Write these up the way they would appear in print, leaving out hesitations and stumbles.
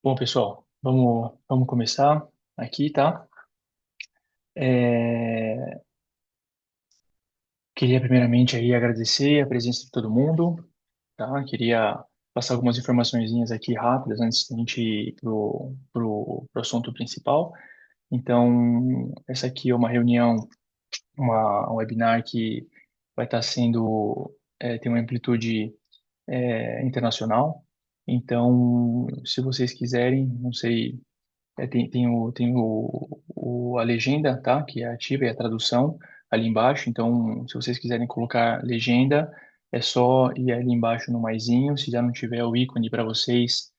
Bom, pessoal, vamos começar aqui, tá? É, Queria primeiramente aí agradecer a presença de todo mundo, tá? Queria passar algumas informaçõezinhas aqui rápidas antes da gente ir pro assunto principal. Então, essa aqui é uma reunião, um webinar que vai estar sendo, tem uma amplitude internacional. Então, se vocês quiserem, não sei. A legenda, tá? Que é ativa e a tradução ali embaixo. Então, se vocês quiserem colocar legenda, é só ir ali embaixo no maisinho. Se já não tiver o ícone para vocês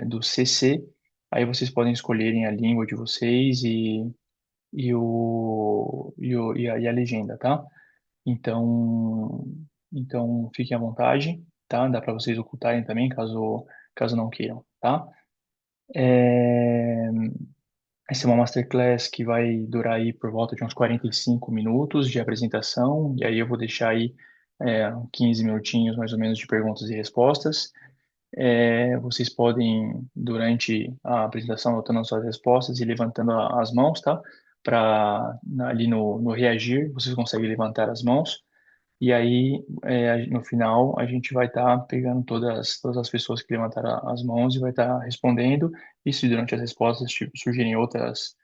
do CC, aí vocês podem escolherem a língua de vocês e a legenda, tá? Então, então fiquem à vontade, tá? Dá para vocês ocultarem também, caso não queiram, tá? É, Essa é uma masterclass que vai durar aí por volta de uns 45 minutos de apresentação, e aí eu vou deixar aí 15 minutinhos mais ou menos de perguntas e respostas. Vocês podem, durante a apresentação, anotando as suas respostas e levantando as mãos, tá? Ali no reagir, vocês conseguem levantar as mãos. E aí, no final, a gente vai estar pegando todas as pessoas que levantaram as mãos e vai estar respondendo. E se durante as respostas surgirem outras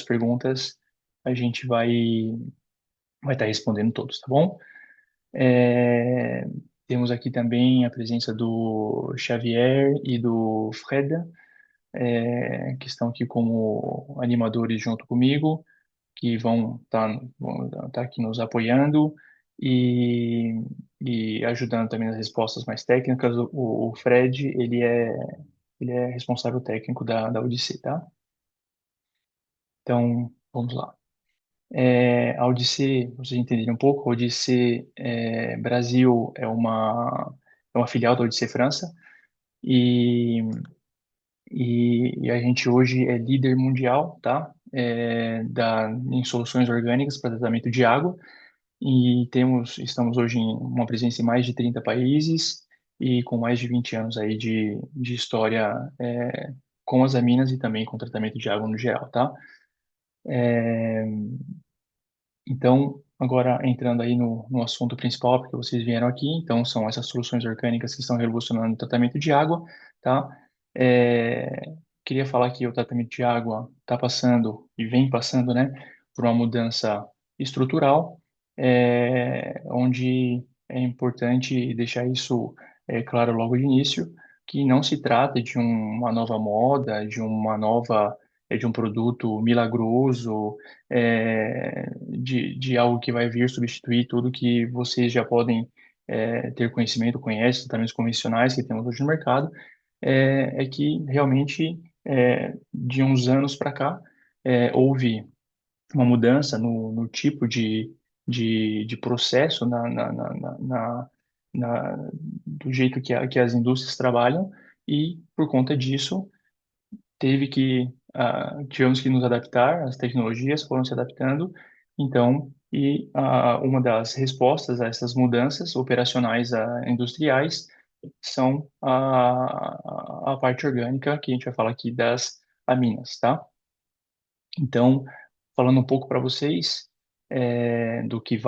perguntas, a gente vai estar respondendo todos, tá bom? É, Temos aqui também a presença do Xavier e do Fred, que estão aqui como animadores junto comigo, que vão tá aqui nos apoiando e, e ajudando também nas respostas mais técnicas. O Fred, ele é responsável técnico da Odissê, tá? Então, vamos lá. A Odissê, pra vocês entenderem um pouco, a Odissê Brasil é uma filial da Odissê França e, e a gente hoje é líder mundial, tá? Em soluções orgânicas para tratamento de água. Estamos hoje em uma presença em mais de 30 países e com mais de 20 anos aí de história com as aminas e também com tratamento de água no geral, tá? Então, agora entrando aí no assunto principal, porque vocês vieram aqui, então são essas soluções orgânicas que estão revolucionando o tratamento de água, tá? Queria falar que o tratamento de água está passando e vem passando, né, por uma mudança estrutural, onde é importante deixar isso claro logo de início, que não se trata de uma nova moda, de um produto milagroso, de algo que vai vir substituir tudo que vocês já podem ter conhecimento, conhecem, tratamentos convencionais que temos hoje no mercado, que realmente, de uns anos para cá, houve uma mudança no tipo de processo do jeito que as indústrias trabalham e, por conta disso, tivemos que nos adaptar, as tecnologias foram se adaptando, então, uma das respostas a essas mudanças operacionais industriais são a parte orgânica, que a gente vai falar aqui das aminas, tá? Então, falando um pouco para vocês do que o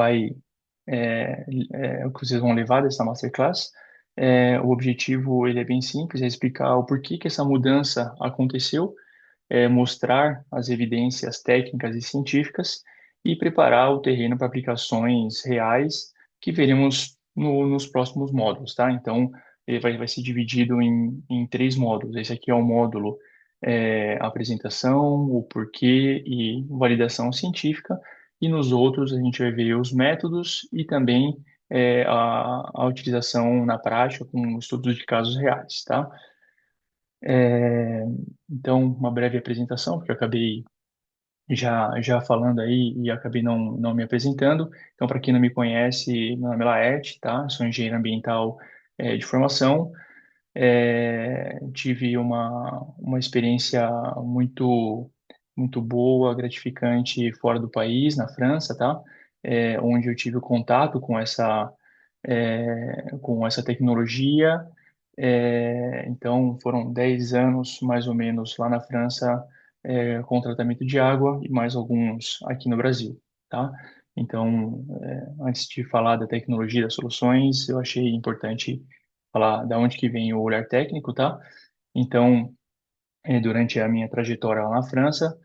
que vocês vão levar dessa masterclass, o objetivo ele é bem simples, é explicar o porquê que essa mudança aconteceu, mostrar as evidências técnicas e científicas e preparar o terreno para aplicações reais que veremos nos próximos módulos, tá? Então, ele vai ser dividido em três módulos. Esse aqui é o módulo apresentação, o porquê e validação científica, e nos outros a gente vai ver os métodos e também a utilização na prática com estudos de casos reais, tá? É, então, uma breve apresentação, porque eu acabei já falando aí e acabei não me apresentando. Então, para quem não me conhece, meu nome é Laerte, tá? Eu sou engenheiro ambiental de formação. Tive uma experiência muito boa, gratificante fora do país, na França, tá? Onde eu tive o contato com essa tecnologia Então, foram 10 anos, mais ou menos, lá na França, com tratamento de água e mais alguns aqui no Brasil, tá? Então, antes de falar da tecnologia das soluções, eu achei importante falar da onde que vem o olhar técnico, tá? Então, durante a minha trajetória lá na França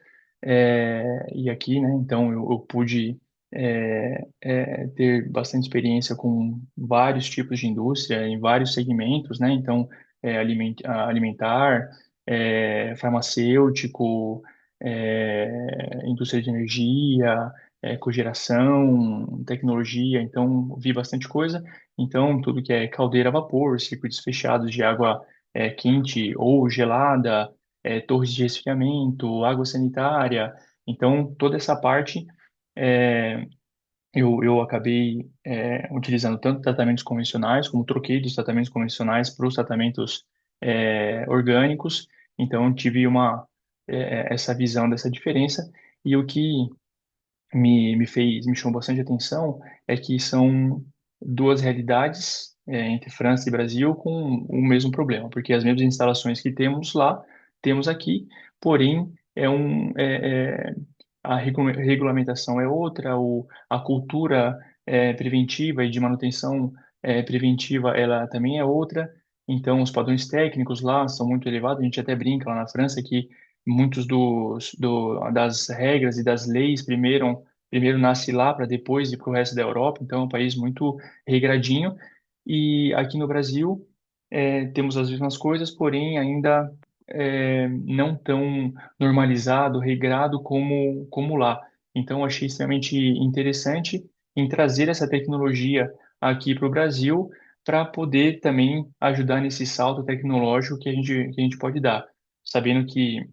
e aqui, né? Então eu pude ter bastante experiência com vários tipos de indústria em vários segmentos, né? Então alimentar, farmacêutico, indústria de energia, cogeração, tecnologia. Então vi bastante coisa. Então tudo que é caldeira a vapor, circuitos fechados de água quente ou gelada, torres de resfriamento, água sanitária. Então, toda essa parte é, eu acabei utilizando tanto tratamentos convencionais, como troquei dos tratamentos convencionais para os tratamentos orgânicos. Então, tive essa visão dessa diferença. E o que me chamou bastante atenção é que são duas realidades entre França e Brasil com o mesmo problema, porque as mesmas instalações que temos lá, temos aqui, porém a regulamentação é outra, a cultura preventiva e de manutenção preventiva ela também é outra. Então, os padrões técnicos lá são muito elevados. A gente até brinca lá na França que muitos das regras e das leis primeiro nasce lá para depois ir para o resto da Europa. Então, é um país muito regradinho. E aqui no Brasil temos as mesmas coisas, porém ainda não tão normalizado, regrado como lá. Então, achei extremamente interessante em trazer essa tecnologia aqui para o Brasil para poder também ajudar nesse salto tecnológico que a gente pode dar, sabendo que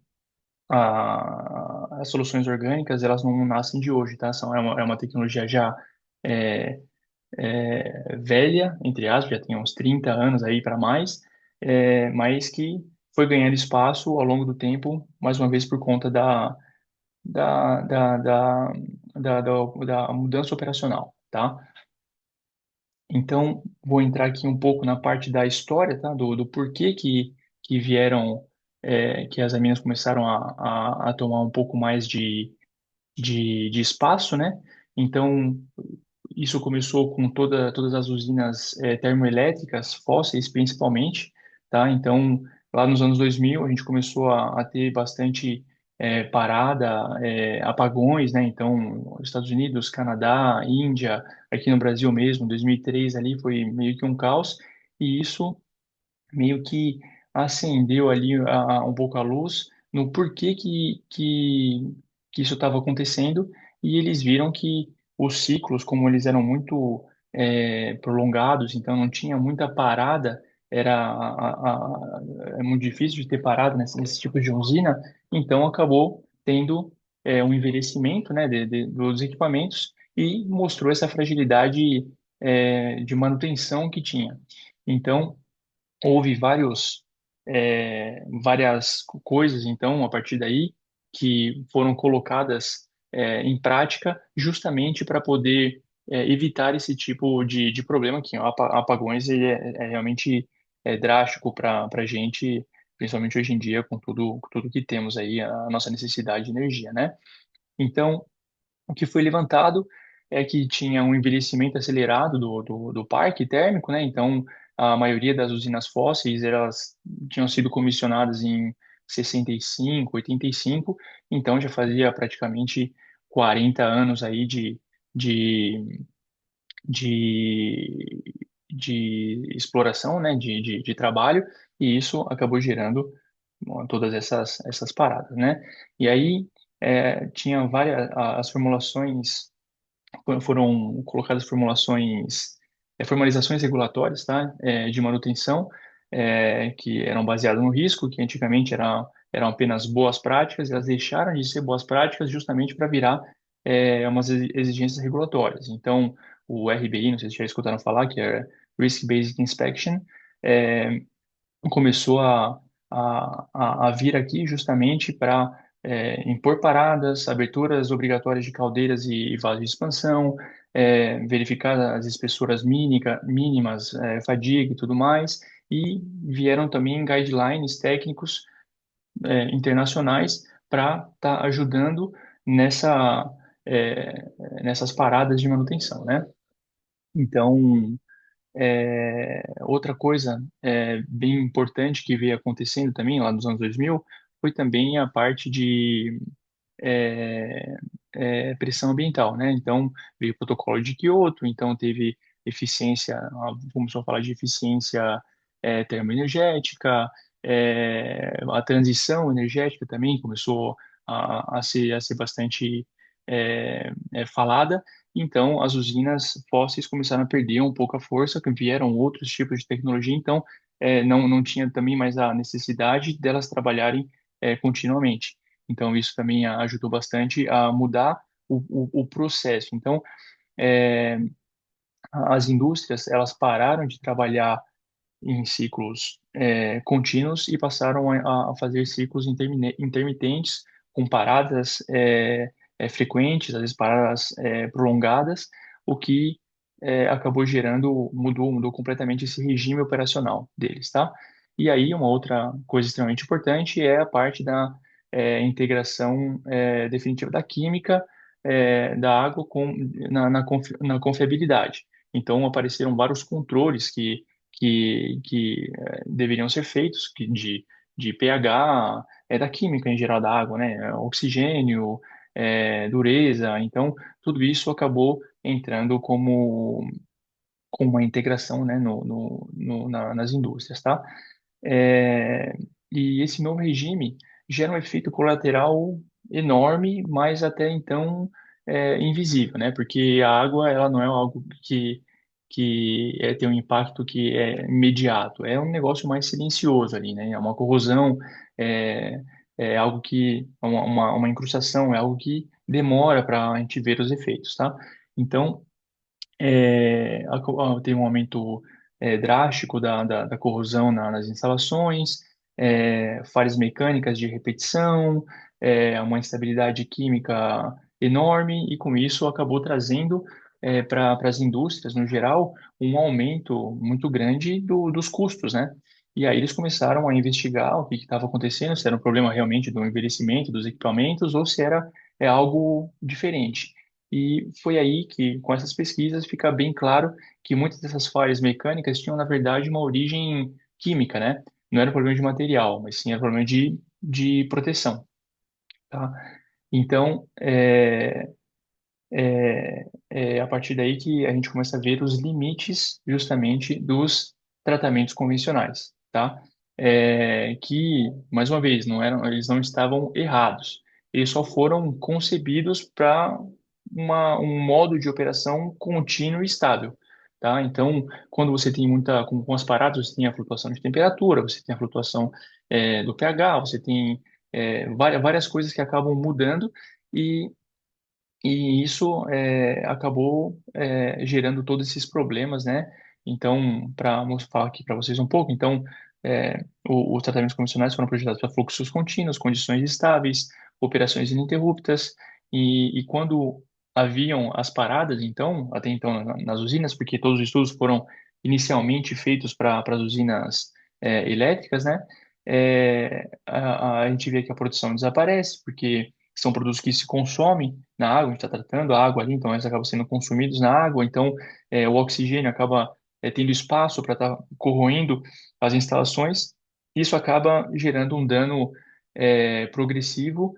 as soluções orgânicas elas não nascem de hoje, tá? É uma tecnologia já é, velha, entre aspas, já tem uns 30 anos aí para mais, mas que foi ganhando espaço ao longo do tempo, mais uma vez por conta da, da, da, da mudança operacional, tá? Então, vou entrar aqui um pouco na parte da história, tá? Do porquê que vieram, que as aminas começaram a tomar um pouco mais de espaço, né? Então, isso começou com todas as usinas termoelétricas, fósseis principalmente, tá? Então, lá nos anos 2000, a gente começou a ter bastante parada, apagões, né? Então, Estados Unidos, Canadá, Índia, aqui no Brasil mesmo, 2003 ali foi meio que um caos, e isso meio que acendeu ali um pouco a luz no porquê que isso estava acontecendo e eles viram que os ciclos, como eles eram muito prolongados, então não tinha muita parada, é muito difícil de ter parada nesse tipo de usina, então acabou tendo um envelhecimento, né, dos equipamentos e mostrou essa fragilidade de manutenção que tinha. Então, houve várias coisas, então, a partir daí, que foram colocadas em prática justamente para poder evitar esse tipo de problema, que apagões ele é realmente drástico para a gente, principalmente hoje em dia, com tudo que temos aí, a nossa necessidade de energia, né? Então, o que foi levantado é que tinha um envelhecimento acelerado do parque térmico, né? Então, a maioria das usinas fósseis, elas tinham sido comissionadas em 65, 85, então já fazia praticamente 40 anos aí de, de, de exploração, né? De trabalho, e isso acabou gerando bom, todas essas paradas, né? E aí, tinha as formulações foram colocadas formalizações regulatórias, tá, de manutenção, que eram baseadas no risco, que antigamente eram apenas boas práticas, e elas deixaram de ser boas práticas justamente para virar umas exigências regulatórias. Então, o RBI, não sei se já escutaram falar, que é Risk Based Inspection, é, começou a vir aqui justamente para impor paradas, aberturas obrigatórias de caldeiras e vasos de expansão, verificar as espessuras mínimas, fadiga e tudo mais. e vieram também guidelines técnicos internacionais para estar ajudando nessa, nessas paradas de manutenção, né? Então, outra coisa bem importante que veio acontecendo também lá nos anos 2000 foi também a parte de é, pressão ambiental, né? Então, veio o protocolo de Kyoto, então teve eficiência, vamos só falar de eficiência termoenergética, a transição energética também começou a ser bastante falada, então as usinas fósseis começaram a perder um pouco a força, que vieram outros tipos de tecnologia, então não tinha também mais a necessidade delas trabalharem continuamente. Então, isso também ajudou bastante a mudar o processo. Então, é, as indústrias, elas pararam de trabalhar em ciclos contínuos e passaram a fazer ciclos intermitentes, com paradas frequentes, às vezes paradas prolongadas, o que acabou gerando, mudou completamente esse regime operacional deles, tá? E aí, uma outra coisa extremamente importante é a parte da integração definitiva da química da água na confiabilidade. Então, apareceram vários controles que deveriam ser feitos de pH, da química em geral da água, né? Oxigênio, dureza. Então, tudo isso acabou entrando como uma integração, né, nas indústrias, tá? É, e esse novo regime gera um efeito colateral enorme, mas até então invisível, né? Porque a água, ela não é algo que tem um impacto que é imediato, é um negócio mais silencioso ali, né? É uma corrosão, é, é algo que, uma incrustação, é algo que demora para a gente ver os efeitos, tá? Então, tem um aumento drástico da corrosão nas instalações, falhas mecânicas de repetição, uma instabilidade química enorme, e com isso acabou trazendo para as indústrias, no geral, um aumento muito grande dos custos, né? E aí eles começaram a investigar o que estava acontecendo, se era um problema realmente do envelhecimento dos equipamentos ou se era algo diferente. E foi aí que, com essas pesquisas, fica bem claro que muitas dessas falhas mecânicas tinham, na verdade, uma origem química, né? Não era um problema de material, mas sim era um problema de proteção, tá? Então, é a partir daí que a gente começa a ver os limites, justamente, dos tratamentos convencionais, tá? Que, mais uma vez, eles não estavam errados. Eles só foram concebidos para um modo de operação contínuo e estável, tá? Então, quando você tem com as paradas, você tem a flutuação de temperatura, você tem a flutuação do pH, você tem várias coisas que acabam mudando e isso acabou gerando todos esses problemas, né? Então, para falar aqui para vocês um pouco, então, os tratamentos convencionais foram projetados para fluxos contínuos, condições estáveis, operações ininterruptas, e quando haviam as paradas, então, até então nas usinas, porque todos os estudos foram inicialmente feitos para as usinas elétricas, né? A gente vê que a produção desaparece, porque são produtos que se consomem na água, a gente está tratando a água ali, então eles acabam sendo consumidos na água, então o oxigênio acaba tendo espaço para estar corroendo as instalações, isso acaba gerando um dano progressivo,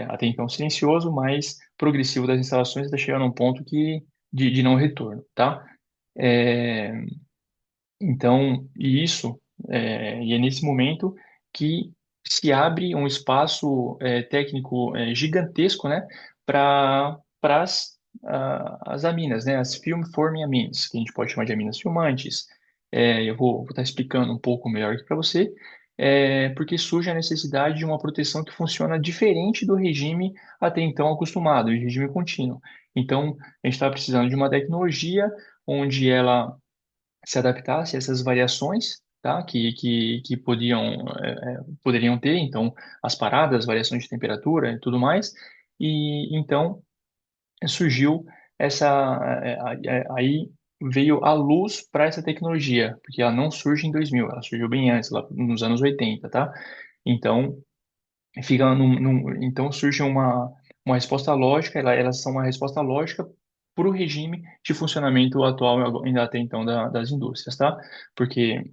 até então silencioso, mas progressivo das instalações até chegar num ponto de não retorno, tá? É, então, e é nesse momento que se abre um espaço técnico gigantesco, né, para as aminas, né, as film-forming amines, que a gente pode chamar de aminas filmantes. Eu vou estar explicando um pouco melhor aqui para você, porque surge a necessidade de uma proteção que funciona diferente do regime até então acostumado, o regime contínuo. Então, a gente está precisando de uma tecnologia onde ela se adaptasse a essas variações, tá? Que poderiam ter, então, as paradas, variações de temperatura e tudo mais. E então surgiu essa, aí veio à luz para essa tecnologia, porque ela não surge em 2000, ela surgiu bem antes, lá nos anos 80, tá? Então, então surge uma resposta lógica, elas são uma resposta lógica para o regime de funcionamento atual, ainda até então, das indústrias, tá? Porque,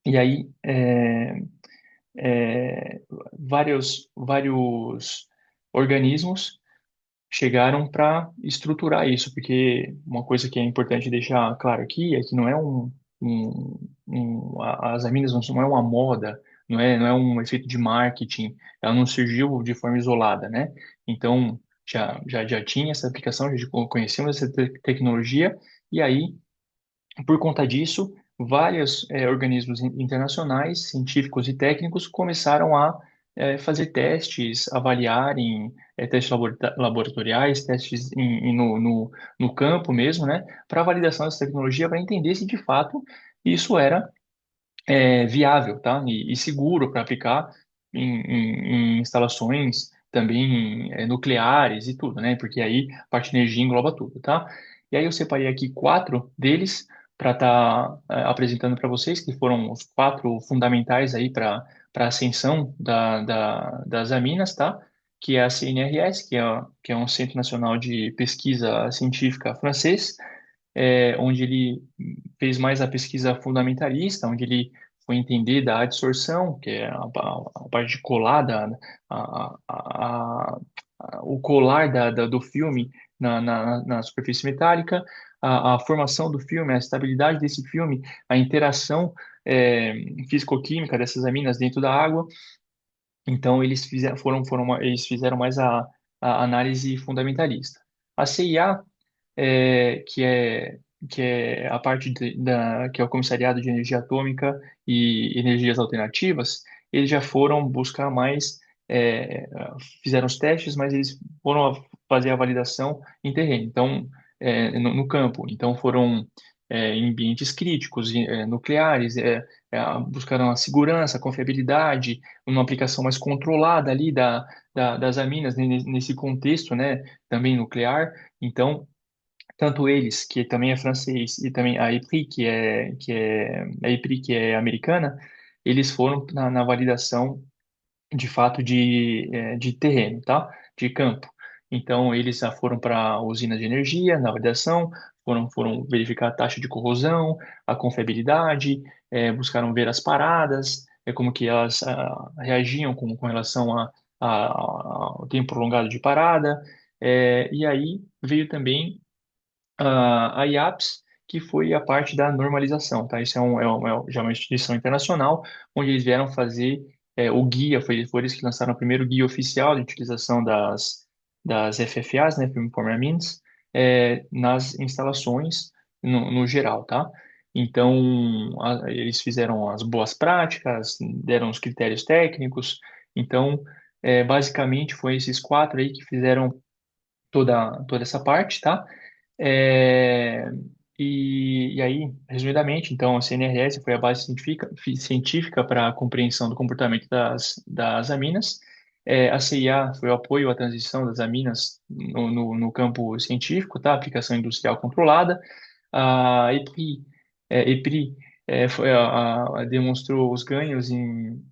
e aí, é, vários organismos chegaram para estruturar isso, porque uma coisa que é importante deixar claro aqui é que não é as aminas não é uma moda, não é um efeito de marketing, ela não surgiu de forma isolada, né? Então, já tinha essa aplicação, já conhecemos essa tecnologia, e aí por conta disso, vários organismos internacionais, científicos e técnicos, começaram a fazer testes, avaliarem testes laboratoriais, testes no campo mesmo, né, para validação dessa tecnologia, para entender se de fato isso era viável, tá? E seguro para aplicar em instalações também nucleares e tudo, né? Porque aí a parte de energia engloba tudo, tá? E aí eu separei aqui quatro deles para estar apresentando para vocês, que foram os quatro fundamentais aí para a ascensão das aminas, tá? Que é a CNRS, que é um Centro Nacional de Pesquisa Científica francês, onde ele fez mais a pesquisa fundamentalista, onde ele foi entender da adsorção, que é a parte de colar, o colar do filme na superfície metálica, a formação do filme, a estabilidade desse filme, a interação físico-química dessas aminas dentro da água. Então, eles fizeram mais a análise fundamentalista. A CIA é, que é que é a parte que é o Comissariado de Energia Atômica e Energias Alternativas, eles já foram buscar mais, fizeram os testes, mas eles foram fazer a validação em terreno, então no campo, então foram em ambientes críticos, nucleares, buscaram a segurança, a confiabilidade, uma aplicação mais controlada ali das aminas nesse contexto, né, também nuclear. Então tanto eles, que também é francês, e também a EPRI, a EPRI, que é americana, eles foram na validação de fato de terreno, tá? De campo. Então, eles já foram para usinas de energia, na validação, foram verificar a taxa de corrosão, a confiabilidade, buscaram ver as paradas, como que elas reagiam com relação ao tempo prolongado de parada. E aí veio também a IAPS, que foi a parte da normalização, tá? Isso já é uma instituição internacional, onde eles vieram fazer o guia, foi eles que lançaram o primeiro guia oficial de utilização das FFAs, né, Film Formula Means, nas instalações no geral, tá? Então, eles fizeram as boas práticas, deram os critérios técnicos, então, basicamente, foi esses quatro aí que fizeram toda essa parte, tá? É, e aí, resumidamente, então, a CNRS foi a base científica para a compreensão do comportamento das aminas. A CIA foi o apoio à transição das aminas no campo científico, tá? Aplicação industrial controlada. A EPRI demonstrou os ganhos em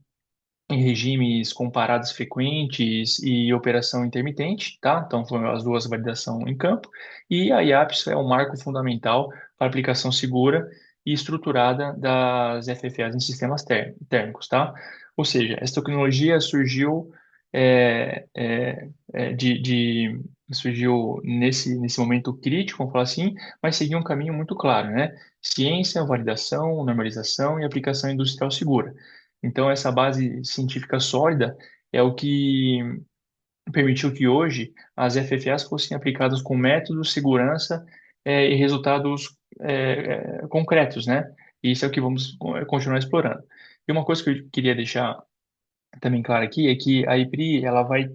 regimes comparados frequentes e operação intermitente, tá? Então, foram as duas validações em campo. E a IAPS é um marco fundamental para aplicação segura e estruturada das FFAs em sistemas térmicos, tá? Ou seja, essa tecnologia surgiu é, é, é, de, de- surgiu nesse momento crítico, vamos falar assim, mas seguiu um caminho muito claro, né? Ciência, validação, normalização e aplicação industrial segura. Então, essa base científica sólida é o que permitiu que hoje as FFAs fossem aplicadas com métodos, segurança, e resultados concretos, né? E isso é o que vamos continuar explorando. E uma coisa que eu queria deixar também claro aqui é que a IPRI ela vai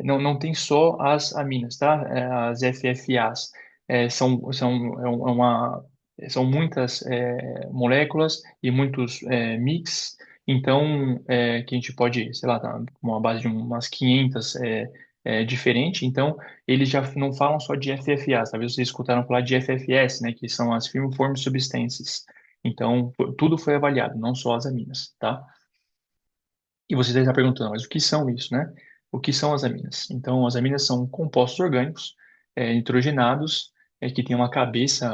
não tem só as aminas, tá? As FFAs são muitas moléculas e muitos mix, então que a gente pode, sei lá, tá, com uma base de umas 500 diferente, então eles já não falam só de FFA, talvez vocês escutaram falar de FFS, né, que são as Film Forming Substances. Então, tudo foi avaliado, não só as aminas, tá? E você deve estar perguntando, mas o que são isso, né? O que são as aminas? Então, as aminas são compostos orgânicos nitrogenados que tem uma cabeça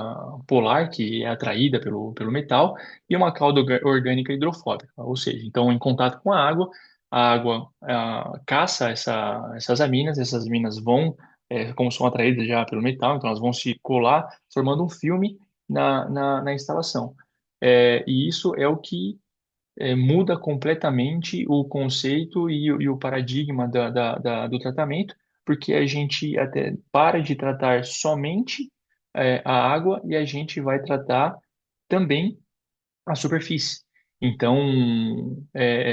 polar que é atraída pelo metal e uma cauda orgânica hidrofóbica, ou seja, então em contato com a água caça essas aminas vão, como são atraídas já pelo metal, então elas vão se colar formando um filme na instalação. E isso é o que muda completamente o conceito e o paradigma do tratamento, porque a gente até para de tratar somente a água e a gente vai tratar também a superfície. Então,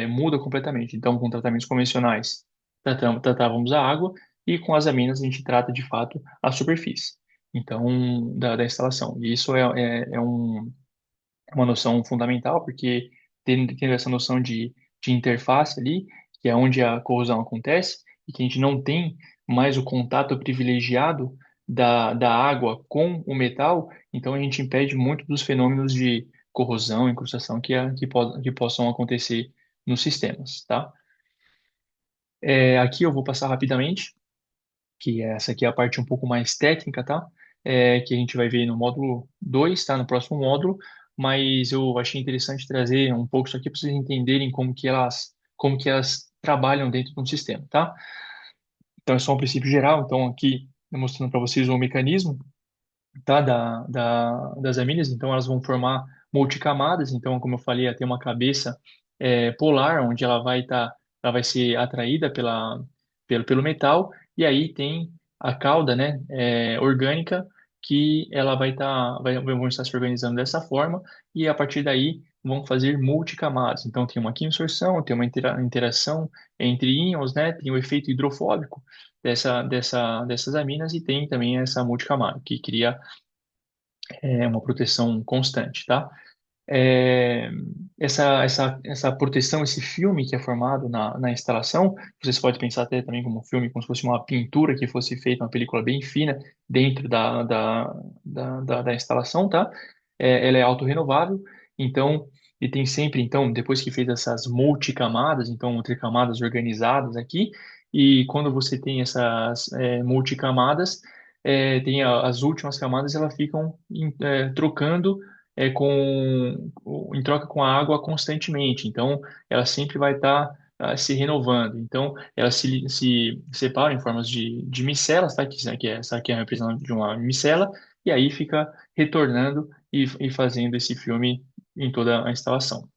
muda completamente. Então, com tratamentos convencionais, tratávamos a água e com as aminas a gente trata de fato a superfície. Então, da instalação. E isso é uma noção fundamental, porque tendo essa noção de interface ali, que é onde a corrosão acontece, e que a gente não tem mais o contato privilegiado da água com o metal, então a gente impede muito dos fenômenos de corrosão, incrustação que possam acontecer nos sistemas, tá? Aqui eu vou passar rapidamente que essa aqui é a parte um pouco mais técnica, tá? Que a gente vai ver no módulo 2, tá? No próximo módulo, mas eu achei interessante trazer um pouco isso aqui para vocês entenderem como que elas trabalham dentro de um sistema, tá? Então é só um princípio geral, então aqui eu mostrando para vocês o mecanismo, tá? Das amínias, então elas vão formar multicamadas, então como eu falei, ela tem uma cabeça polar, onde ela vai ser atraída pelo metal, e aí tem a cauda, né, orgânica, que ela vão estar se organizando dessa forma, e a partir daí vão fazer multicamadas. Então tem uma quimiosorção, tem uma interação entre íons, né, tem o efeito hidrofóbico dessas aminas, e tem também essa multicamada, que cria uma proteção constante, tá? É, essa proteção, esse filme que é formado na instalação, vocês podem pensar até também como um filme, como se fosse uma pintura que fosse feita, uma película bem fina dentro da instalação, tá? Ela é autorrenovável, então, e tem sempre, então, depois que fez essas multicamadas, então, tricamadas organizadas aqui, e quando você tem essas multicamadas, tem as últimas camadas, elas ficam trocando em troca com a água constantemente. Então, ela sempre vai estar se renovando. Então, elas se separam em formas de micelas, tá? Essa aqui é a representação de uma micela, e aí fica retornando e fazendo esse filme em toda a instalação,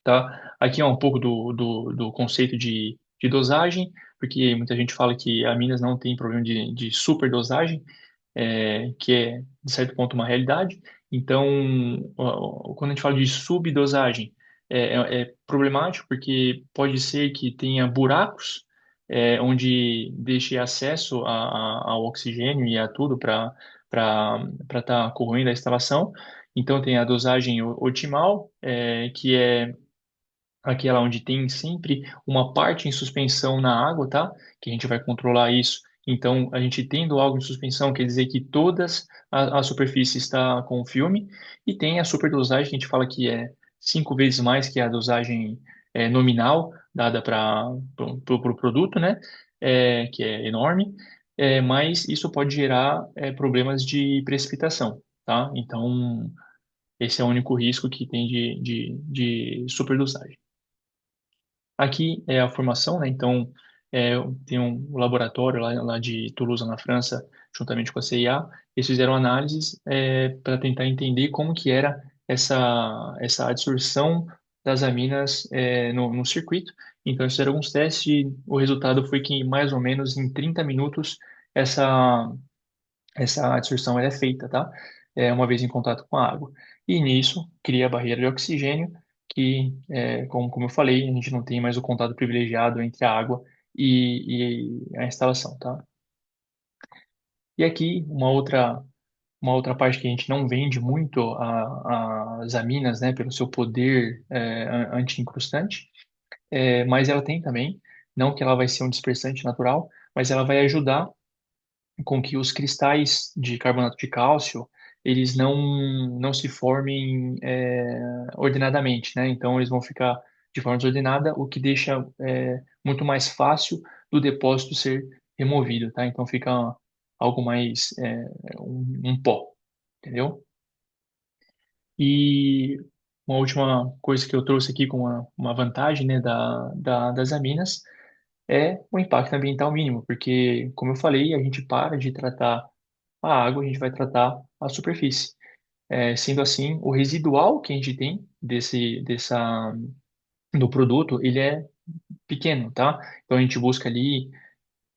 tá? Aqui é um pouco do conceito de dosagem, porque muita gente fala que a Minas não tem problema de superdosagem, que é, de certo ponto, uma realidade. Então, quando a gente fala de subdosagem, é problemático porque pode ser que tenha buracos onde deixe acesso ao oxigênio e a tudo para estar corroendo a instalação. Então, tem a dosagem otimal, que é aquela onde tem sempre uma parte em suspensão na água, tá? Que a gente vai controlar isso. Então, a gente tendo algo em suspensão, quer dizer que todas a superfície está com filme, e tem a superdosagem, que a gente fala que é 5 vezes mais que a dosagem nominal dada para o pro produto, né? Que é enorme, mas isso pode gerar problemas de precipitação, tá? Então, esse é o único risco que tem de superdosagem. Aqui é a formação, né? Então, tem um laboratório lá de Toulouse, na França, juntamente com a CIA. Eles fizeram análises para tentar entender como que era essa adsorção das aminas no circuito. Então, eles fizeram alguns testes e o resultado foi que, mais ou menos, em 30 minutos, essa essa adsorção ela é feita, tá? Uma vez em contato com a água. E nisso cria a barreira de oxigênio, que, como eu falei, a gente não tem mais o contato privilegiado entre a água e a instalação, tá? E aqui uma outra parte que a gente não vende muito as aminas, né, pelo seu poder anti-incrustante, mas ela tem também, não que ela vai ser um dispersante natural, mas ela vai ajudar com que os cristais de carbonato de cálcio eles não se formem ordenadamente, né? Então eles vão ficar de forma desordenada, o que deixa muito mais fácil do depósito ser removido, tá? Então fica algo mais um pó, entendeu? E uma última coisa que eu trouxe aqui com uma vantagem, né, das aminas é o impacto ambiental mínimo, porque, como eu falei, a gente para de tratar a água, a gente vai tratar a superfície. Sendo assim, o residual que a gente tem do produto, ele é pequeno, tá? Então a gente busca ali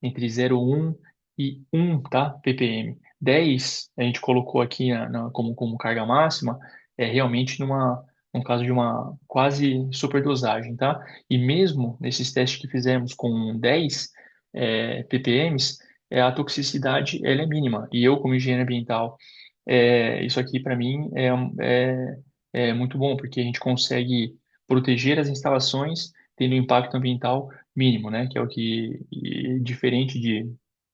entre 0,1 e 1, tá? ppm. 10 a gente colocou aqui como carga máxima, realmente num caso de uma quase superdosagem, tá? E mesmo nesses testes que fizemos com 10 ppm, a toxicidade ela é mínima. E eu, como engenheiro ambiental, isso aqui para mim é muito bom, porque a gente consegue proteger as instalações tendo um impacto ambiental mínimo, né? Que é o que, diferente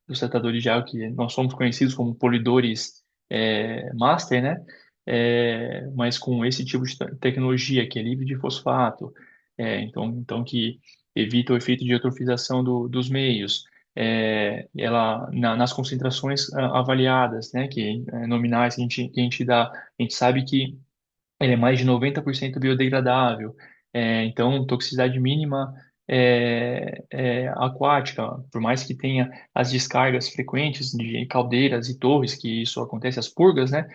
dos tratadores de água, que nós somos conhecidos como polidores master, né? Mas com esse tipo de tecnologia, que é livre de fosfato, então que evita o efeito de eutrofização dos meios, nas concentrações avaliadas, né? Que nominais que a gente dá, a gente sabe que ele é mais de 90% biodegradável. Então, toxicidade mínima aquática, por mais que tenha as descargas frequentes de caldeiras e torres, que isso acontece, as purgas, né?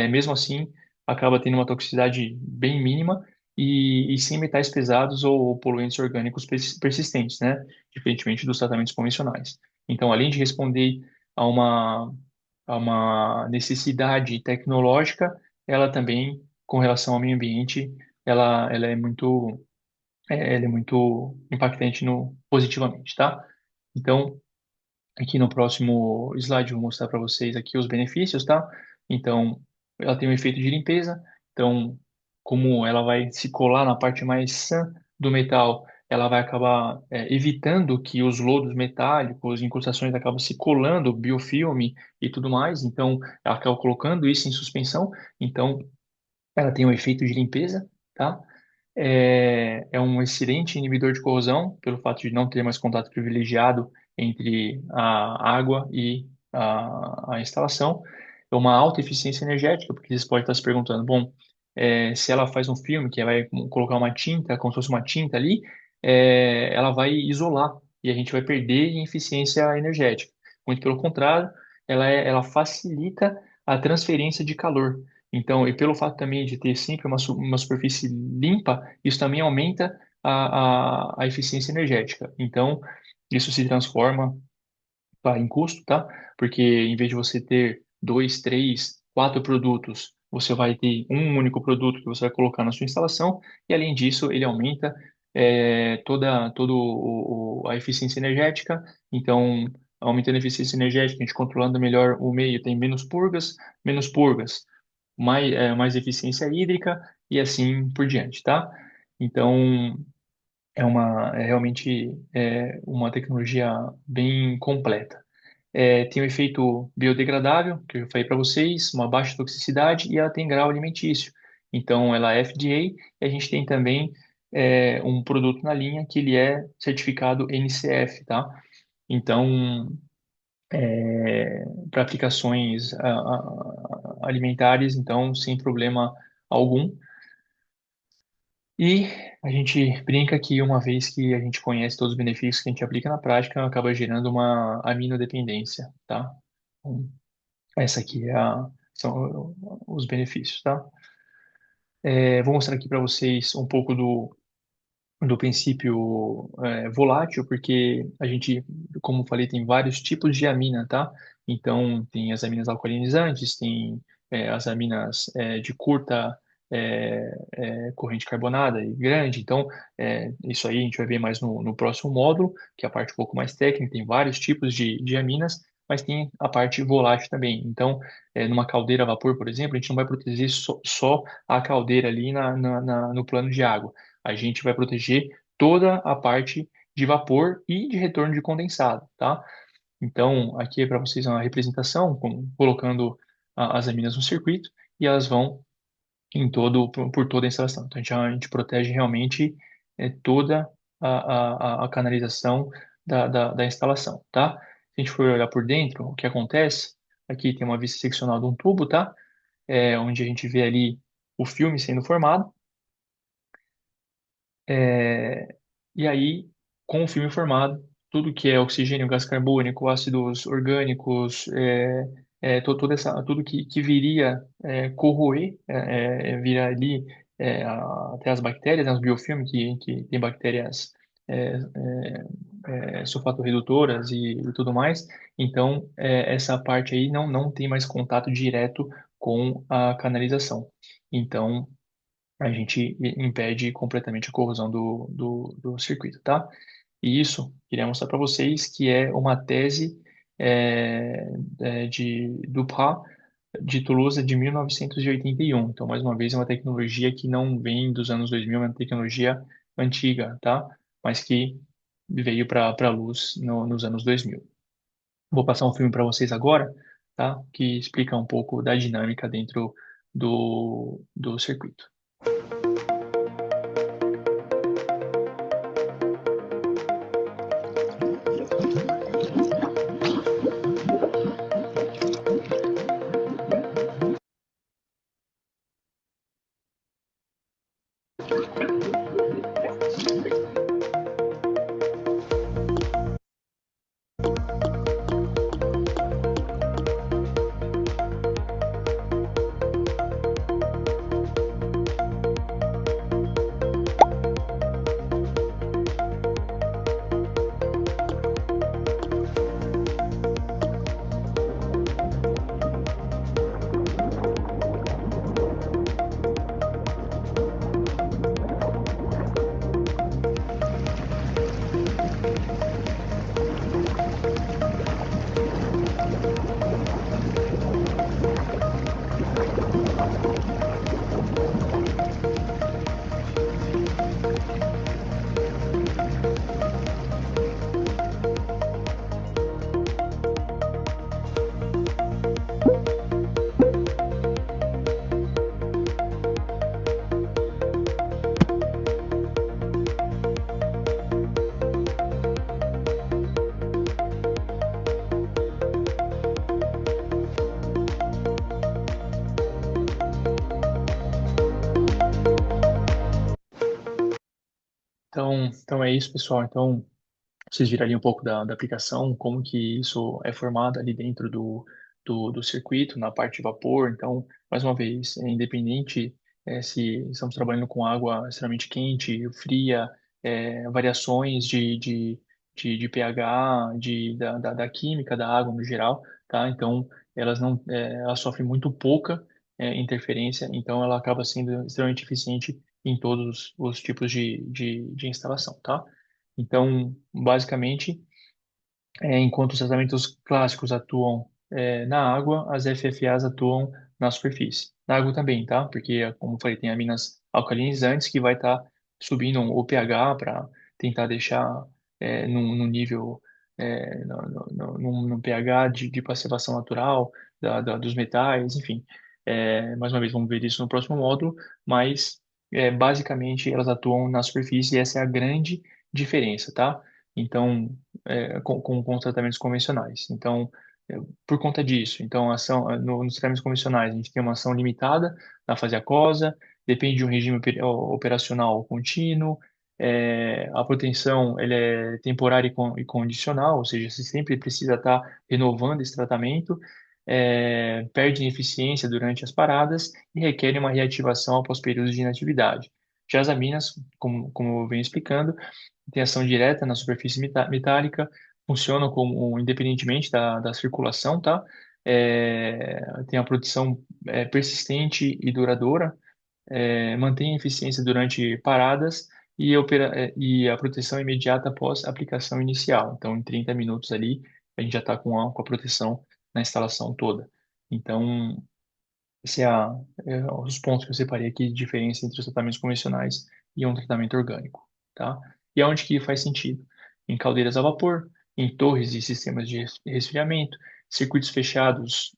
Mesmo assim, acaba tendo uma toxicidade bem mínima e sem metais pesados ou poluentes orgânicos persistentes, né? Diferentemente dos tratamentos convencionais. Então, além de responder a uma necessidade tecnológica, ela também, com relação ao meio ambiente, ela é muito impactante positivamente, tá? Então, aqui no próximo slide eu vou mostrar para vocês aqui os benefícios, tá? Então, ela tem um efeito de limpeza. Então, como ela vai se colar na parte mais sã do metal, ela vai acabar evitando que os lodos metálicos, incrustações acabam se colando, biofilme e tudo mais. Então, ela acaba colocando isso em suspensão. Então, ela tem um efeito de limpeza, tá? É um excelente inibidor de corrosão, pelo fato de não ter mais contato privilegiado entre a água e a instalação. É uma alta eficiência energética, porque você pode estar se perguntando, bom, se ela faz um filme que vai colocar uma tinta, como se fosse uma tinta ali, ela vai isolar e a gente vai perder em eficiência energética. Muito pelo contrário, ela facilita a transferência de calor. Então, e pelo fato também de ter sempre uma superfície limpa, isso também aumenta a eficiência energética. Então, isso se transforma em custo, tá? Porque em vez de você ter dois, três, quatro produtos, você vai ter um único produto que você vai colocar na sua instalação, e além disso, ele aumenta toda a eficiência energética. Então, aumentando a eficiência energética, a gente controlando melhor o meio, tem menos purgas, mais eficiência hídrica e assim por diante, tá? Então, é realmente uma tecnologia bem completa. Tem um efeito biodegradável, que eu falei para vocês, uma baixa toxicidade e ela tem grau alimentício. Então, ela é FDA e a gente tem também um produto na linha que ele é certificado NCF, tá? Então, para aplicações alimentares, então, sem problema algum. E a gente brinca que uma vez que a gente conhece todos os benefícios que a gente aplica na prática, acaba gerando uma aminodependência, tá? Então, essa aqui são os benefícios, tá? Vou mostrar aqui para vocês um pouco do princípio volátil, porque a gente, como falei, tem vários tipos de amina, tá? Então, tem as aminas alcalinizantes, tem as aminas de curta corrente carbonada e grande. Então, isso aí a gente vai ver mais no próximo módulo, que é a parte um pouco mais técnica, tem vários tipos de aminas, mas tem a parte volátil também. Então, numa caldeira a vapor, por exemplo, a gente não vai proteger só a caldeira ali no plano de água, a gente vai proteger toda a parte de vapor e de retorno de condensado, tá? Então, aqui é para vocês uma representação, colocando as aminas no circuito e elas vão por toda a instalação. Então, a gente protege realmente toda a canalização da instalação, tá? Se a gente for olhar por dentro, o que acontece? Aqui tem uma vista seccional de um tubo, tá? Onde a gente vê ali o filme sendo formado. É, e aí, com o filme formado, tudo que é oxigênio, gás carbônico, ácidos orgânicos, tudo que viria corroer, virar ali até as bactérias, né, os biofilmes que tem bactérias é, sulfato-redutoras e tudo mais. Então, essa parte aí não tem mais contato direto com a canalização. Então, a gente impede completamente a corrosão do circuito, tá? E isso, queria mostrar para vocês que é uma tese de Duprat de Toulouse de 1981. Então, mais uma vez, é uma tecnologia que não vem dos anos 2000, é uma tecnologia antiga, tá? Mas que veio para a luz nos anos 2000. Vou passar um filme para vocês agora, tá? Que explica um pouco da dinâmica dentro do circuito. Então é isso, pessoal. Então, vocês viram ali um pouco da aplicação, como que isso é formado ali dentro do circuito, na parte de vapor. Então, mais uma vez, é independente se estamos trabalhando com água extremamente quente, fria, variações de pH, da química da água no geral, tá? Então, elas não, ela sofre muito pouca interferência, então ela acaba sendo extremamente eficiente em todos os tipos de instalação, tá? Então, basicamente, enquanto os tratamentos clássicos atuam na água, as FFAs atuam na superfície. Na água também, tá? Porque, como eu falei, tem aminas alcalinizantes que vai estar subindo o pH para tentar deixar num nível, num pH de passivação natural dos metais, enfim. Mais uma vez, vamos ver isso no próximo módulo, mas basicamente elas atuam na superfície e essa é a grande diferença, tá? Então, com os tratamentos convencionais. Então, por conta disso, então, nos tratamentos convencionais, a gente tem uma ação limitada na fase aquosa, depende de um regime operacional contínuo, a proteção ele é temporária e condicional, ou seja, você sempre precisa estar renovando esse tratamento, perde em eficiência durante as paradas e requer uma reativação após períodos de inatividade. Já as aminas, como eu venho explicando, tem ação direta na superfície metálica, funcionam como independentemente da circulação, tá? Tem a produção persistente e duradoura, mantém a eficiência durante paradas e a proteção imediata após a aplicação inicial. Então, em 30 minutos ali, a gente já está com a proteção na instalação toda. Então, esse os pontos que eu separei aqui de diferença entre os tratamentos convencionais e um tratamento orgânico, tá? E aonde que faz sentido? Em caldeiras a vapor, em torres e sistemas de resfriamento, circuitos fechados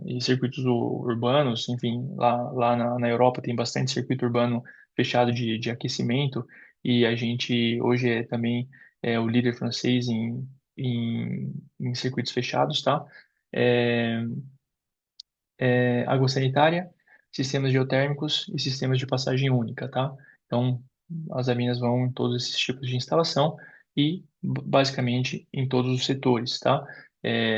e circuitos urbanos, enfim, lá na Europa tem bastante circuito urbano fechado de aquecimento e a gente hoje é também o líder francês em circuitos fechados, tá? É, água sanitária, sistemas geotérmicos e sistemas de passagem única, tá? Então, as aminas vão em todos esses tipos de instalação e, basicamente, em todos os setores, tá?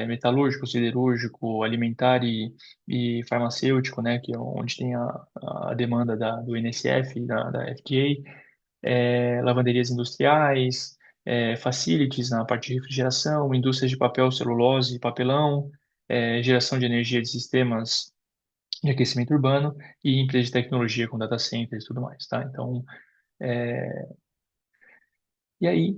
Metalúrgico, siderúrgico, alimentar e farmacêutico, né? Que é onde tem a demanda do INSF, da FDA, lavanderias industriais, facilities na parte de refrigeração, indústrias de papel, celulose e papelão, geração de energia de sistemas de aquecimento urbano e empresas de tecnologia com data centers e tudo mais, tá? Então, e aí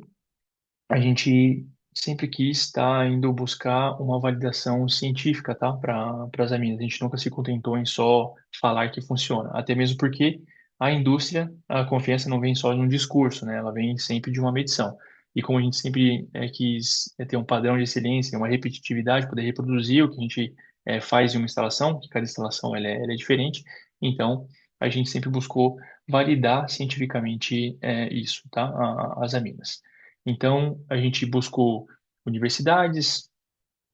a gente sempre quis estar indo buscar uma validação científica, tá? Para as aminas. A gente nunca se contentou em só falar que funciona, até mesmo porque a indústria, a confiança não vem só de um discurso, né? Ela vem sempre de uma medição. E como a gente sempre quis ter um padrão de excelência, uma repetitividade, poder reproduzir o que a gente faz em uma instalação, que cada instalação ela é diferente, então a gente sempre buscou validar cientificamente isso, tá? As aminas. Então, a gente buscou universidades,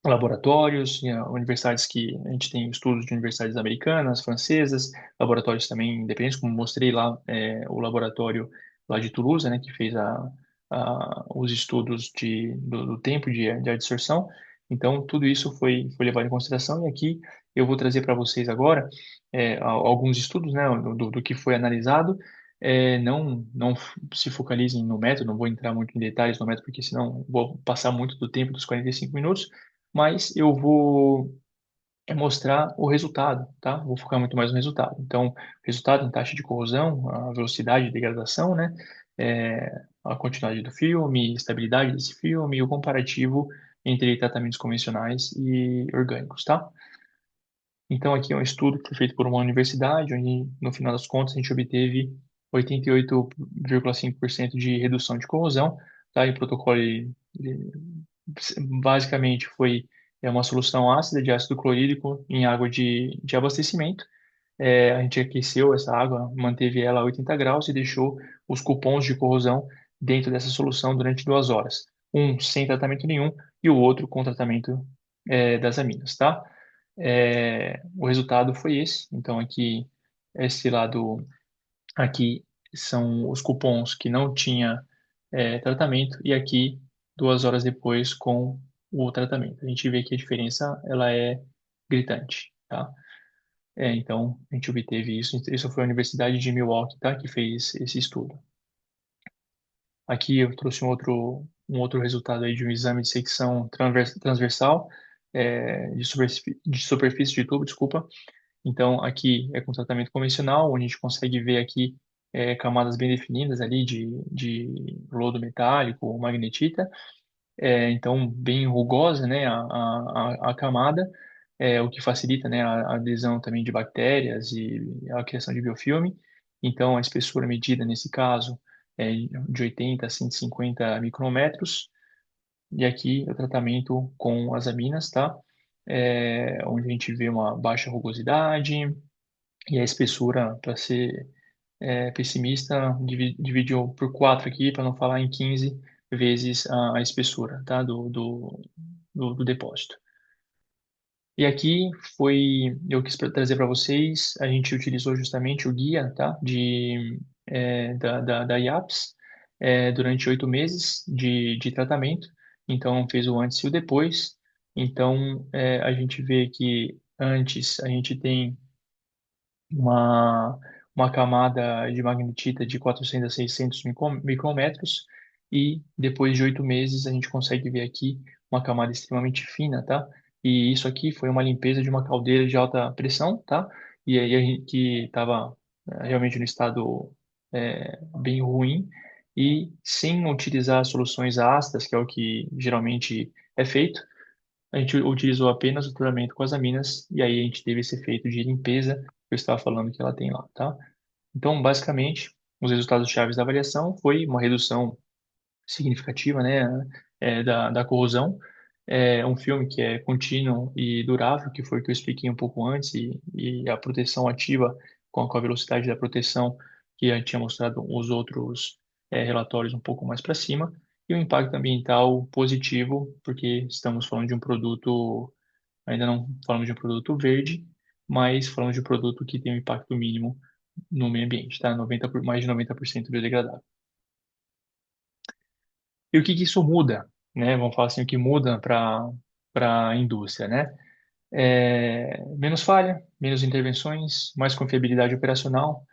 laboratórios, universidades que a gente tem estudos de universidades americanas, francesas, laboratórios também independentes, como mostrei lá, o laboratório lá de Toulouse, né, que fez os estudos do tempo de adsorção. Então, tudo isso foi levado em consideração e aqui eu vou trazer para vocês agora alguns estudos, né, do que foi analisado. Não se focalizem no método, não vou entrar muito em detalhes no método, porque senão vou passar muito do tempo dos 45 minutos, mas eu vou mostrar o resultado, tá? Vou focar muito mais no resultado. Então, resultado em taxa de corrosão, a velocidade de degradação, né? A continuidade do filme, estabilidade desse filme e o comparativo entre tratamentos convencionais e orgânicos, tá? Então, aqui é um estudo que foi feito por uma universidade, onde, no final das contas, a gente obteve 88,5% de redução de corrosão, tá? E o protocolo, basicamente, foi uma solução ácida de ácido clorídrico em água de abastecimento. A gente aqueceu essa água, manteve ela a 80 graus e deixou os cupons de corrosão dentro dessa solução durante 2 horas. Um sem tratamento nenhum e o outro com tratamento das aminas, tá? O resultado foi esse. Então, aqui, esse lado aqui são os cupons que não tinha tratamento e aqui 2 horas depois com o tratamento. A gente vê que a diferença ela é gritante, tá? Então, a gente obteve isso. Isso foi a Universidade de Milwaukee, tá? Que fez esse estudo. Aqui eu trouxe um outro resultado aí de um exame de secção transversal de superfície de tubo, desculpa. Então, aqui é com tratamento convencional, onde a gente consegue ver aqui camadas bem definidas ali de lodo metálico, magnetita, então bem rugosa, né, a camada, o que facilita, né, a adesão também de bactérias e a criação de biofilme. Então, a espessura medida nesse caso é de 80 a 150 micrômetros, e aqui o tratamento com as aminas, tá? Onde a gente vê uma baixa rugosidade e a espessura, para ser pessimista, dividiu por 4 aqui, para não falar em 15 vezes a espessura, tá? Do depósito. E aqui eu quis trazer para vocês, a gente utilizou justamente o guia, tá? Da IAPS, durante 8 meses de tratamento. Então, fez o antes e o depois. Então, a gente vê que antes a gente tem uma, uma camada de magnetita de 400 a 600 micrômetros e depois de 8 meses a gente consegue ver aqui uma camada extremamente fina, tá? E isso aqui foi uma limpeza de uma caldeira de alta pressão, tá? E aí a gente que estava realmente no estado bem ruim e sem utilizar soluções ácidas, que é o que geralmente é feito, a gente utilizou apenas o tratamento com as aminas e aí a gente teve esse efeito de limpeza que eu estava falando que ela tem lá, tá? Então, basicamente, os resultados chaves da avaliação foi uma redução significativa, né, da corrosão. É um filme que é contínuo e durável, que foi o que eu expliquei um pouco antes, e a proteção ativa com a velocidade da proteção que a gente tinha mostrado os outros relatórios um pouco mais para cima, e o impacto ambiental positivo, porque estamos falando de um produto, ainda não falamos de um produto verde, mas falamos de um produto que tem um impacto mínimo no meio ambiente, tá? Mais de 90% biodegradável. E o que que isso muda, né? Vamos falar assim, o que muda para a indústria, né? Menos falha, menos intervenções, mais confiabilidade operacional.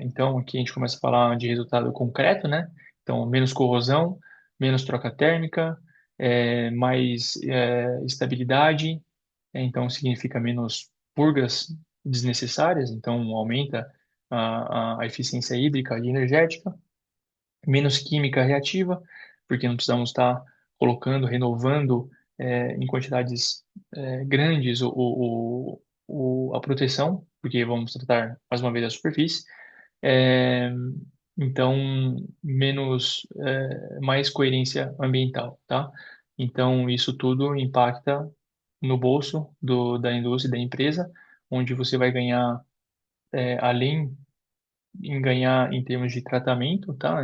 Então, aqui a gente começa a falar de resultado concreto, né? Então, menos corrosão, menos troca térmica, mais estabilidade, então significa menos purgas desnecessárias, então aumenta a eficiência hídrica e energética, menos química reativa, porque não precisamos estar colocando, renovando em quantidades grandes a proteção, porque vamos tratar mais uma vez a superfície. É, então, mais coerência ambiental, tá? Então, isso tudo impacta no bolso da indústria, da empresa, onde você vai ganhar, além em ganhar em termos de tratamento, tá?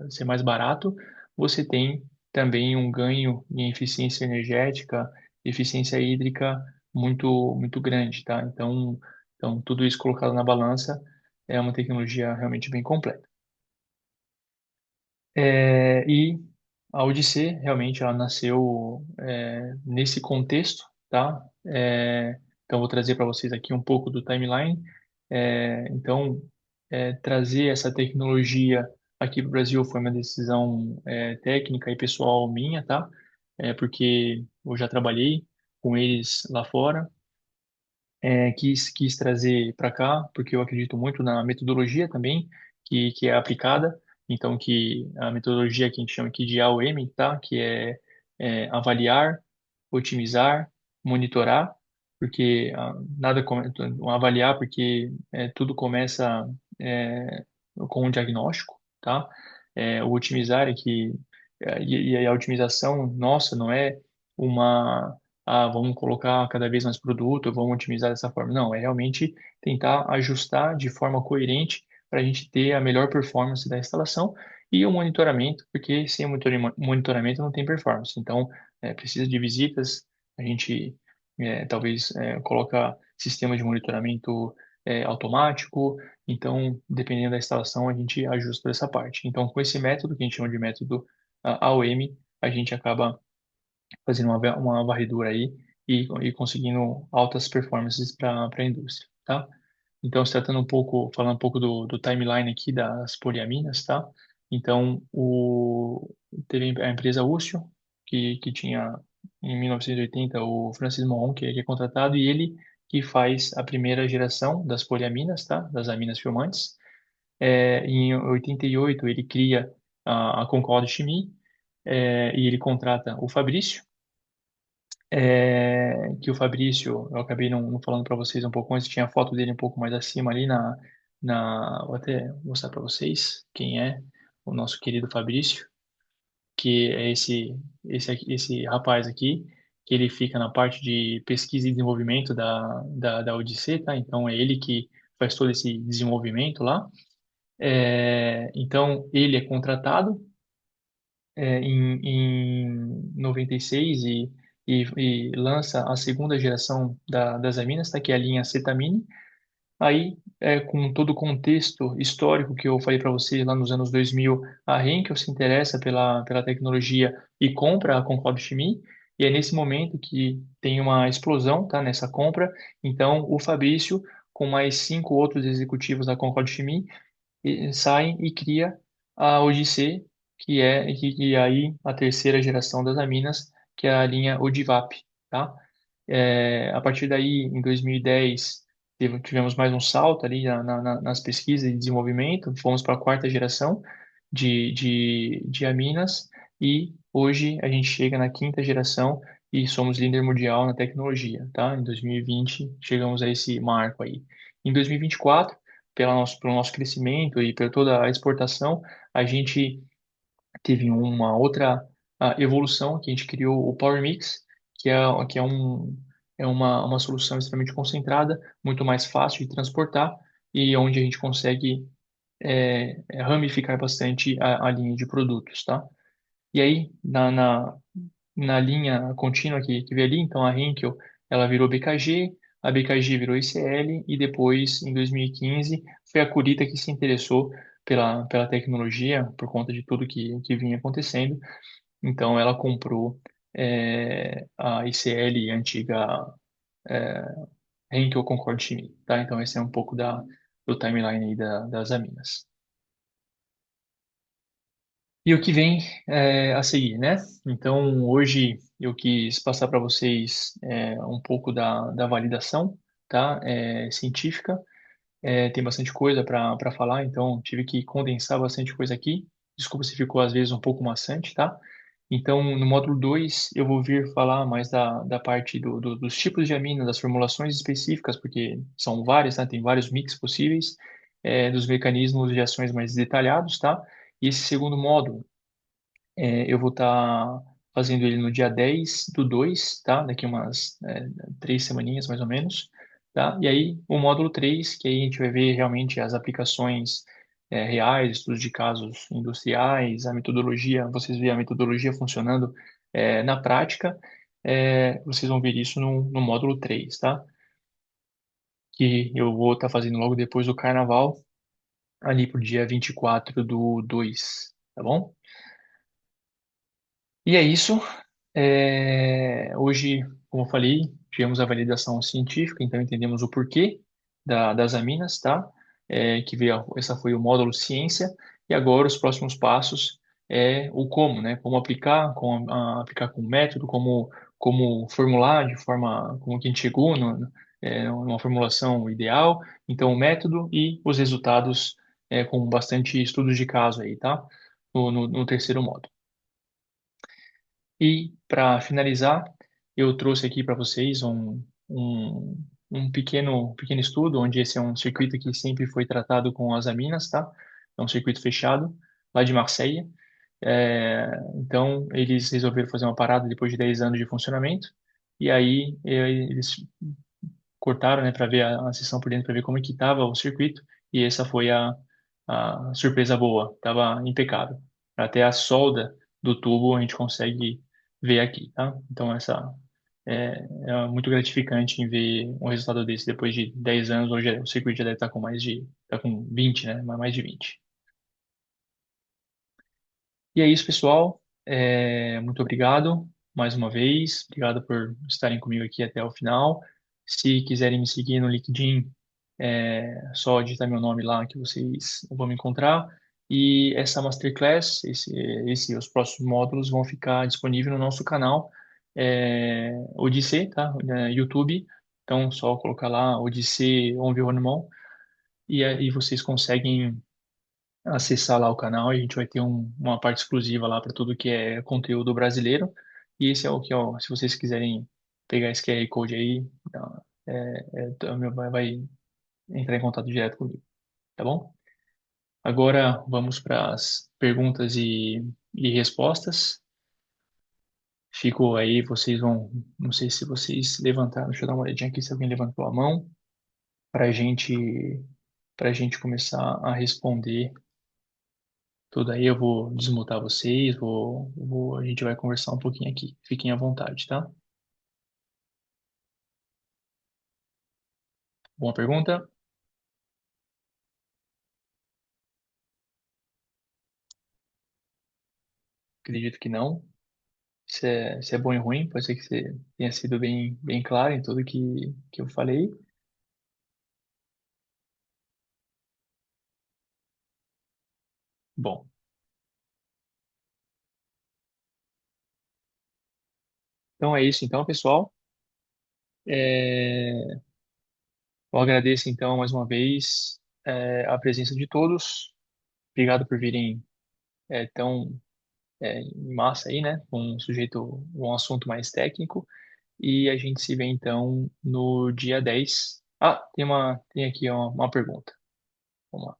Ser mais barato, você tem também um ganho em eficiência energética, eficiência hídrica muito grande, tá? Então tudo isso colocado na balança é uma tecnologia realmente bem completa. E a Odyssey realmente ela nasceu nesse contexto, tá? Então vou trazer para vocês aqui um pouco do timeline. Então trazer essa tecnologia aqui para o Brasil foi uma decisão técnica e pessoal minha, tá? Porque eu já trabalhei com eles lá fora, quis trazer para cá, porque eu acredito muito na metodologia também, que é aplicada. Então, que a metodologia que a gente chama aqui de AOM, tá? Que avaliar, otimizar, monitorar, porque nada como avaliar, porque tudo começa com um diagnóstico, tá? O otimizar é que e a otimização nossa não é uma vamos colocar cada vez mais produto, vamos otimizar dessa forma. Não, é realmente tentar ajustar de forma coerente para a gente ter a melhor performance da instalação e o monitoramento, porque sem monitoramento não tem performance. Então, precisa de visitas, a gente talvez coloca sistema de monitoramento automático, então, dependendo da instalação, a gente ajusta essa parte. Então, com esse método, que a gente chama de método AOM, a gente acaba fazendo uma varredura aí e conseguindo altas performances para a indústria, tá? Então, se tratando falando um pouco do timeline aqui das poliaminas, tá? Então, teve a empresa Úcio, que tinha em 1980 o Francis Moron, que é contratado, e ele que faz a primeira geração das poliaminas, tá? Das aminas filmantes. Em 88, ele cria a Concorde Chimie, e ele contrata o Fabrício, que o Fabrício, eu acabei não falando para vocês um pouco antes, tinha a foto dele um pouco mais acima ali vou até mostrar para vocês quem é o nosso querido Fabrício, que é esse rapaz aqui, que ele fica na parte de pesquisa e desenvolvimento da Odisseia, tá? Então é ele que faz todo esse desenvolvimento lá. Então ele é contratado em 96 e lança a segunda geração das aminas, tá? Que é a linha Cetamine. Aí, com todo o contexto histórico que eu falei para você lá nos anos 2000, a Henkel se interessa pela tecnologia e compra a Concorde Chimie, e é nesse momento que tem uma explosão, tá, nessa compra. Então, o Fabrício, com mais 5 outros executivos da Concorde Chimie, saem e cria a Odyssey, que é aí a terceira geração das aminas, que é a linha Odivap, tá? A partir daí, em 2010, tivemos mais um salto ali nas pesquisas e desenvolvimento, fomos para a quarta geração de aminas e hoje a gente chega na quinta geração e somos líder mundial na tecnologia, tá? Em 2020 chegamos a esse marco aí. Em 2024 pelo nosso crescimento e por toda a exportação, a gente teve uma outra evolução que a gente criou o Power Mix, que é uma solução extremamente concentrada, muito mais fácil de transportar e onde a gente consegue ramificar bastante a linha de produtos, tá? E aí, na linha contínua que vê ali, então a Henkel, ela virou BKG, a BKG virou ICL e depois, em 2015, foi a Curita que se interessou pela tecnologia, por conta de tudo que vinha acontecendo. Então, ela comprou a ICL, a antiga Henkel Concord Chimie, tá? Então, esse é um pouco do timeline aí das aminas. E o que vem a seguir, né? Então, hoje eu quis passar para vocês um pouco da validação, tá? Científica. Tem bastante coisa para falar, então tive que condensar bastante coisa aqui. Desculpa se ficou às vezes um pouco maçante, tá? Então, no módulo 2 eu vou vir falar mais da parte dos tipos de aminas, das formulações específicas, porque são várias, tá? Tem vários mix possíveis, dos mecanismos de ações mais detalhados, tá? E esse segundo módulo, eu vou estar fazendo ele no dia 10/2, tá? Daqui umas 3 semaninhas, mais ou menos, tá? E aí, o módulo 3 que aí a gente vai ver realmente as aplicações reais, estudos de casos industriais, a metodologia, vocês veem a metodologia funcionando na prática, vocês vão ver isso no módulo 3, tá? Que eu vou estar fazendo logo depois do carnaval, ali pro dia 24/2, tá bom? E é isso. Hoje, como eu falei, tivemos a validação científica, então entendemos o porquê das aminas, tá? Essa foi o módulo ciência, e agora os próximos passos é o como, né? Como aplicar, aplicar com método, como formular de forma como que a gente chegou numa formulação ideal, então o método e os resultados com bastante estudos de caso aí, tá? No terceiro módulo. E, para finalizar, eu trouxe aqui para vocês um pequeno estudo, onde esse é um circuito que sempre foi tratado com as aminas, tá? É um circuito fechado, lá de Marseille. Então, eles resolveram fazer uma parada depois de 10 anos de funcionamento, e aí eles cortaram, né, para ver a sessão por dentro, para ver como é que estava o circuito, e essa foi a surpresa boa, estava impecável. Até a solda do tubo a gente consegue ver aqui, tá? Então essa é muito gratificante em ver um resultado desse depois de 10 anos, hoje o circuito já deve estar com tá com 20, né? Mais de 20. E é isso, pessoal. Muito obrigado mais uma vez. Obrigado por estarem comigo aqui até o final. Se quiserem me seguir no LinkedIn, só digitar meu nome lá que vocês vão me encontrar. E essa Masterclass, os próximos módulos vão ficar disponíveis no nosso canal Odissê, tá? YouTube. Então, só colocar lá Odissê Environnement e aí vocês conseguem acessar lá o canal e a gente vai ter uma parte exclusiva lá para tudo que é conteúdo brasileiro. E esse é o que, ó, se vocês quiserem pegar esse QR Code aí, tá, vai entrar em contato direto comigo, tá bom? Agora vamos para as perguntas e respostas. Fico aí, não sei se vocês levantaram, deixa eu dar uma olhadinha aqui se alguém levantou a mão para para gente começar a responder tudo aí. Eu vou desmutar vocês, a gente vai conversar um pouquinho aqui. Fiquem à vontade, tá? Uma pergunta? Acredito que não. Se é bom e ruim, pode ser que você tenha sido bem claro em tudo que eu falei. Bom, então é isso então, pessoal. É, eu agradeço então mais uma vez a presença de todos. Obrigado por virem tão em massa aí, né? Com um assunto mais técnico. E a gente se vê então no dia 10. Ah, tem aqui uma pergunta. Vamos lá.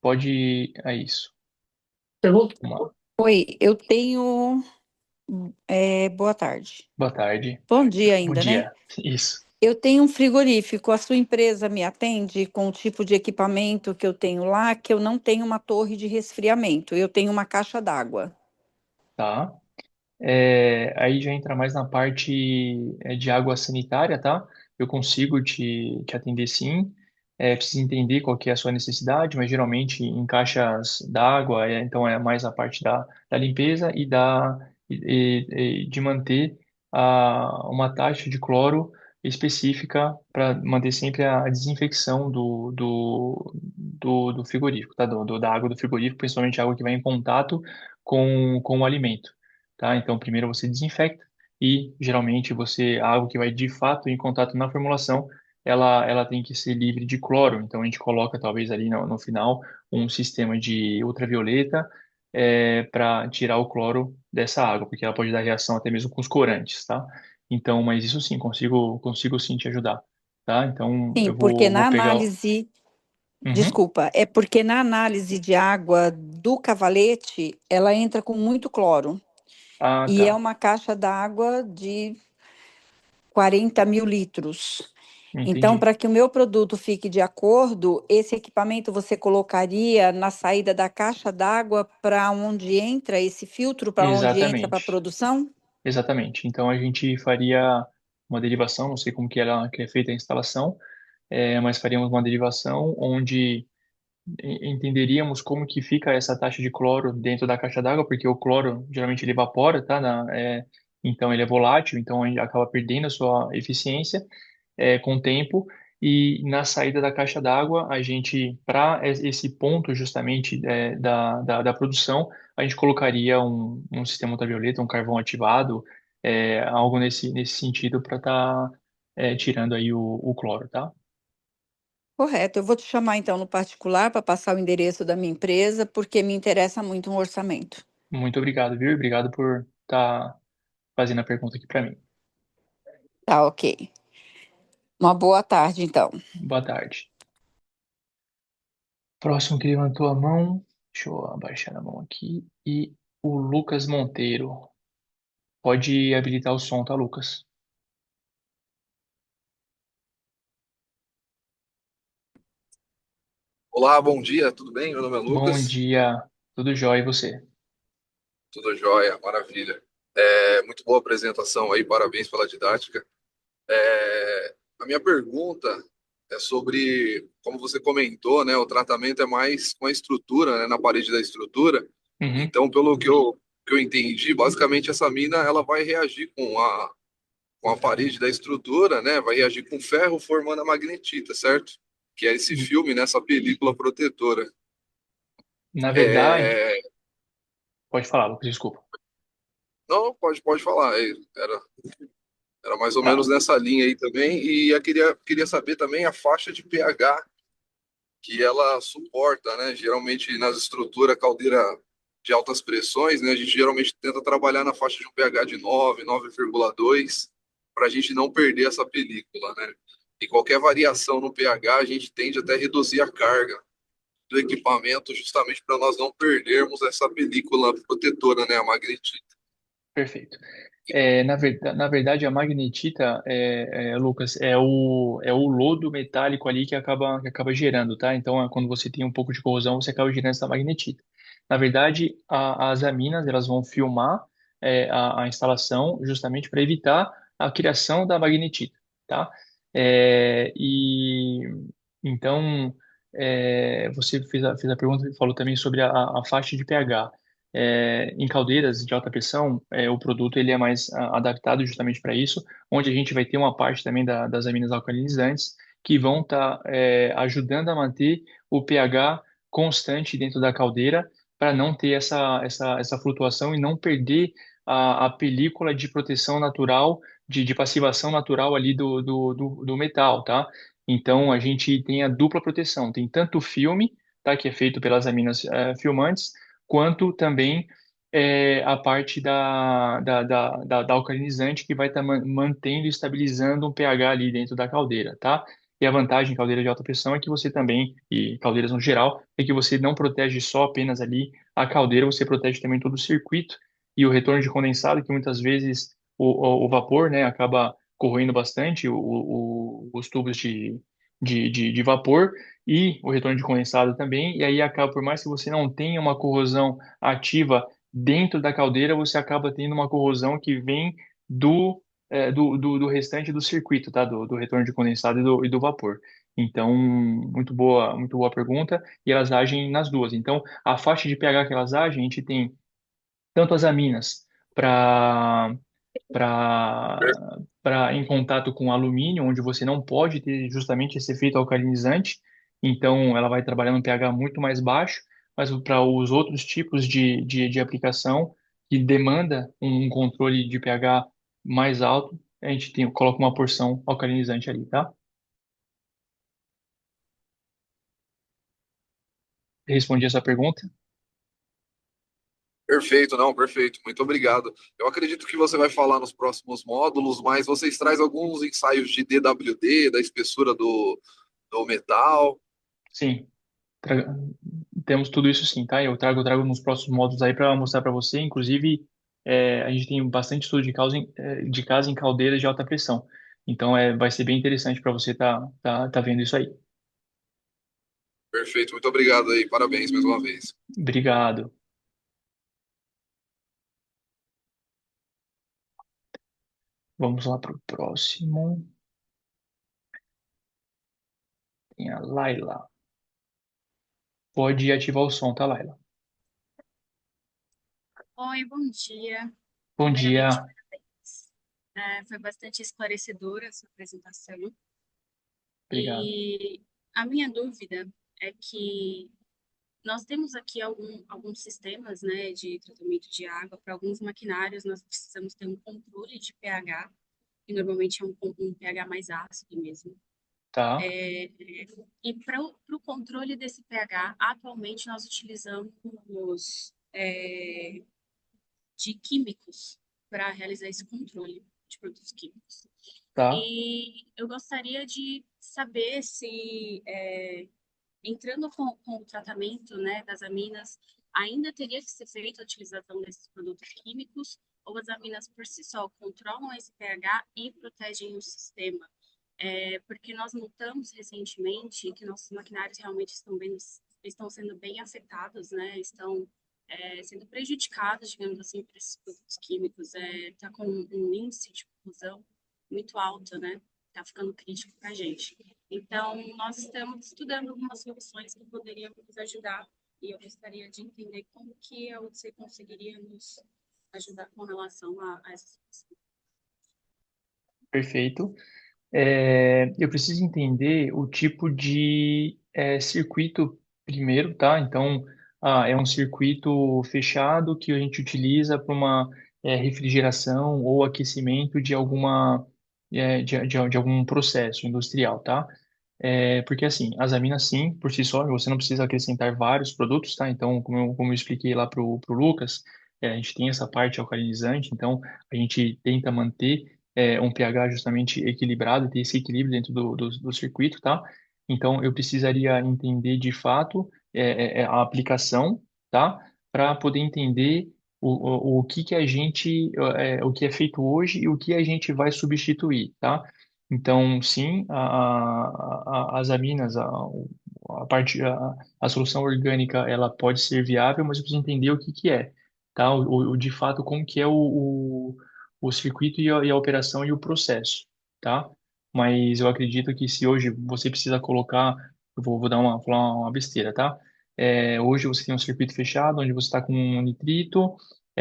Pode. É isso. Vamos lá. Oi, eu tenho. Boa tarde. Boa tarde. Bom dia Bom ainda, né? dia. Isso. Eu tenho um frigorífico. A sua empresa me atende com o tipo de equipamento que eu tenho lá, que eu não tenho uma torre de resfriamento, eu tenho uma caixa d'água. Tá. Aí já entra mais na parte de água sanitária, tá? Eu consigo te atender sim. Preciso entender qual que é a sua necessidade, mas geralmente em caixas d'água, então é mais a parte da limpeza de manter uma taxa de cloro específica para manter sempre a desinfecção do frigorífico, tá? Da água do frigorífico, principalmente a água que vai em contato com o alimento, tá? Então, primeiro você desinfecta e geralmente a água que vai de fato em contato na formulação, ela tem que ser livre de cloro. Então, a gente coloca talvez ali no final um sistema de ultravioleta para tirar o cloro dessa água, porque ela pode dar reação até mesmo com os corantes, tá? Então, mas isso sim, consigo sim te ajudar, tá? Então, Sim, eu porque vou na pegar. análise, Uhum. desculpa, é porque na análise de água do cavalete, ela entra com muito cloro. Ah, E é tá. uma caixa d'água de 40 mil litros. Então, Entendi. para que o meu produto fique de acordo, esse equipamento você colocaria na saída da caixa d'água para onde entra esse filtro, para onde entra para a Exatamente. produção? Exatamente. Então a gente faria uma derivação, não sei como que é feita a instalação, mas faríamos uma derivação onde entenderíamos como que fica essa taxa de cloro dentro da caixa d'água, porque o cloro geralmente ele evapora, tá? Então ele é volátil, então a gente acaba perdendo a sua eficiência com o tempo. E na saída da caixa d'água, a gente, para esse ponto justamente da produção, a gente colocaria um sistema ultravioleta, um carvão ativado, algo nesse sentido para estar tirando aí o cloro, tá? Correto. Eu vou te chamar então no particular para passar o endereço da minha empresa, porque me interessa muito um orçamento. Muito obrigado, viu? E obrigado por estar fazendo a pergunta aqui para mim. Tá, ok. Uma boa tarde, então. Boa tarde. Próximo que levantou a mão, deixa eu abaixar a mão aqui, e o Lucas Monteiro. Pode habilitar o som, tá, Lucas? Olá, bom dia, tudo bem? Meu nome é Bom Lucas, dia, tudo jóia e você? tudo jóia, maravilha. Muito boa apresentação aí, parabéns pela didática. A minha pergunta é sobre, como você comentou, né, o tratamento é mais com a estrutura, né, na parede da estrutura. Uhum, Então, que eu entendi, basicamente essa mina ela vai reagir com a parede da estrutura, né, vai reagir com ferro formando a magnetita, certo? Que é esse filme, nessa película protetora. na verdade, É, pode falar, Lucas, desculpa. Não, pode falar. Era mais ou menos Tá. nessa linha aí também. E eu queria saber também a faixa de pH que ela suporta, né? Geralmente nas estruturas caldeira de altas pressões, né? A gente geralmente tenta trabalhar na faixa de um pH de 9, 9,2, para a gente não perder essa película, né? E qualquer variação no pH, a gente tende até a reduzir a carga do equipamento, justamente para nós não perdermos essa película protetora, né? A magnetita. Perfeito. Na verdade, a magnetita, Lucas, é o lodo metálico ali que acaba gerando, tá? Então, quando você tem um pouco de corrosão, você acaba gerando essa magnetita. Na verdade, as aminas, elas vão filmar a instalação justamente para evitar a criação da magnetita, tá? E então, você fez a pergunta e falou também sobre a faixa de pH. Em caldeiras de alta pressão, o produto ele é mais adaptado justamente para isso, onde a gente vai ter uma parte também das aminas alcalinizantes que vão estar ajudando a manter o pH constante dentro da caldeira para não ter essa flutuação e não perder a película de proteção natural, de passivação natural ali do metal, tá? Então a gente tem a dupla proteção, tem tanto o filme, tá, que é feito pelas aminas filmantes, quanto também é a parte da alcalinizante que vai estar mantendo e estabilizando um pH ali dentro da caldeira, tá? E a vantagem em caldeira de alta pressão é que você também, e caldeiras no geral, é que você não protege só apenas ali a caldeira, você protege também todo o circuito e o retorno de condensado, que muitas vezes o vapor, né, acaba corroendo bastante os tubos de vapor e o retorno de condensado também, e aí acaba, por mais que você não tenha uma corrosão ativa dentro da caldeira, você acaba tendo uma corrosão que vem do restante do circuito, tá? Do retorno de condensado e do vapor. Então, muito boa pergunta, e elas agem nas duas. Então, a faixa de pH que elas agem, a gente tem tanto as aminas para para em contato com alumínio, onde você não pode ter justamente esse efeito alcalinizante, então ela vai trabalhar num pH muito mais baixo, mas para os outros tipos de aplicação que demanda um controle de pH mais alto, a gente coloca uma porção alcalinizante ali, tá? Respondi essa pergunta? Perfeito, não, perfeito. Muito obrigado. Eu acredito que você vai falar nos próximos módulos, mas vocês trazem alguns ensaios de DWD, da espessura do metal. Sim. Tra- Temos tudo isso sim, tá? Eu trago nos próximos módulos aí para mostrar para você. Inclusive, a gente tem bastante estudo de caso em caldeiras de alta pressão. Então, vai ser bem interessante para você tá vendo isso aí. Perfeito, muito obrigado aí. Parabéns mais uma vez. Obrigado. Vamos lá para o próximo. Tem a Laila. Pode ativar o som, tá, Laila? Oi, bom dia. Bom Primeiramente, dia. parabéns. Foi bastante esclarecedora a sua apresentação. Obrigado. E a minha dúvida é que nós temos aqui alguns sistemas, né, de tratamento de água. Para alguns maquinários, nós precisamos ter um controle de pH, que normalmente é um pH mais ácido mesmo. Tá, E para o controle desse pH, atualmente nós utilizamos de químicos para realizar esse controle de produtos químicos. tá. E eu gostaria de saber se, entrando com o tratamento, né, das aminas, ainda teria que ser feita a utilização desses produtos químicos ou as aminas por si só controlam esse pH e protegem o sistema? Porque nós notamos recentemente que nossos maquinários realmente estão sendo bem afetados, né? Estão sendo prejudicados, digamos assim, por esses produtos químicos. Está com um índice de corrosão muito alto, né? Está ficando crítico para a gente. Então, nós estamos estudando algumas soluções que poderiam nos ajudar e eu gostaria de entender como que a UC conseguiria nos ajudar com relação a essas questões. Perfeito. Eu preciso entender o tipo de circuito primeiro, tá? Então, é um circuito fechado que a gente utiliza para uma refrigeração ou aquecimento de de algum processo industrial, tá? Porque assim, as aminas sim, por si só, você não precisa acrescentar vários produtos, tá? Então, como eu expliquei lá pro Lucas, a gente tem essa parte alcalinizante, então a gente tenta manter um pH justamente equilibrado, ter esse equilíbrio dentro do circuito, tá? Então, eu precisaria entender de fato a aplicação, tá? Para poder entender o que a gente, o que é feito hoje e o que a gente vai substituir, tá? Então, sim, as aminas, a parte, a solução orgânica, ela pode ser viável, mas eu preciso entender o que é, tá? De fato, como que é o circuito e a operação e o processo, tá? Mas eu acredito que se hoje você precisa colocar, vou dar falar uma besteira, tá? Hoje você tem um circuito fechado, onde você está com um nitrito,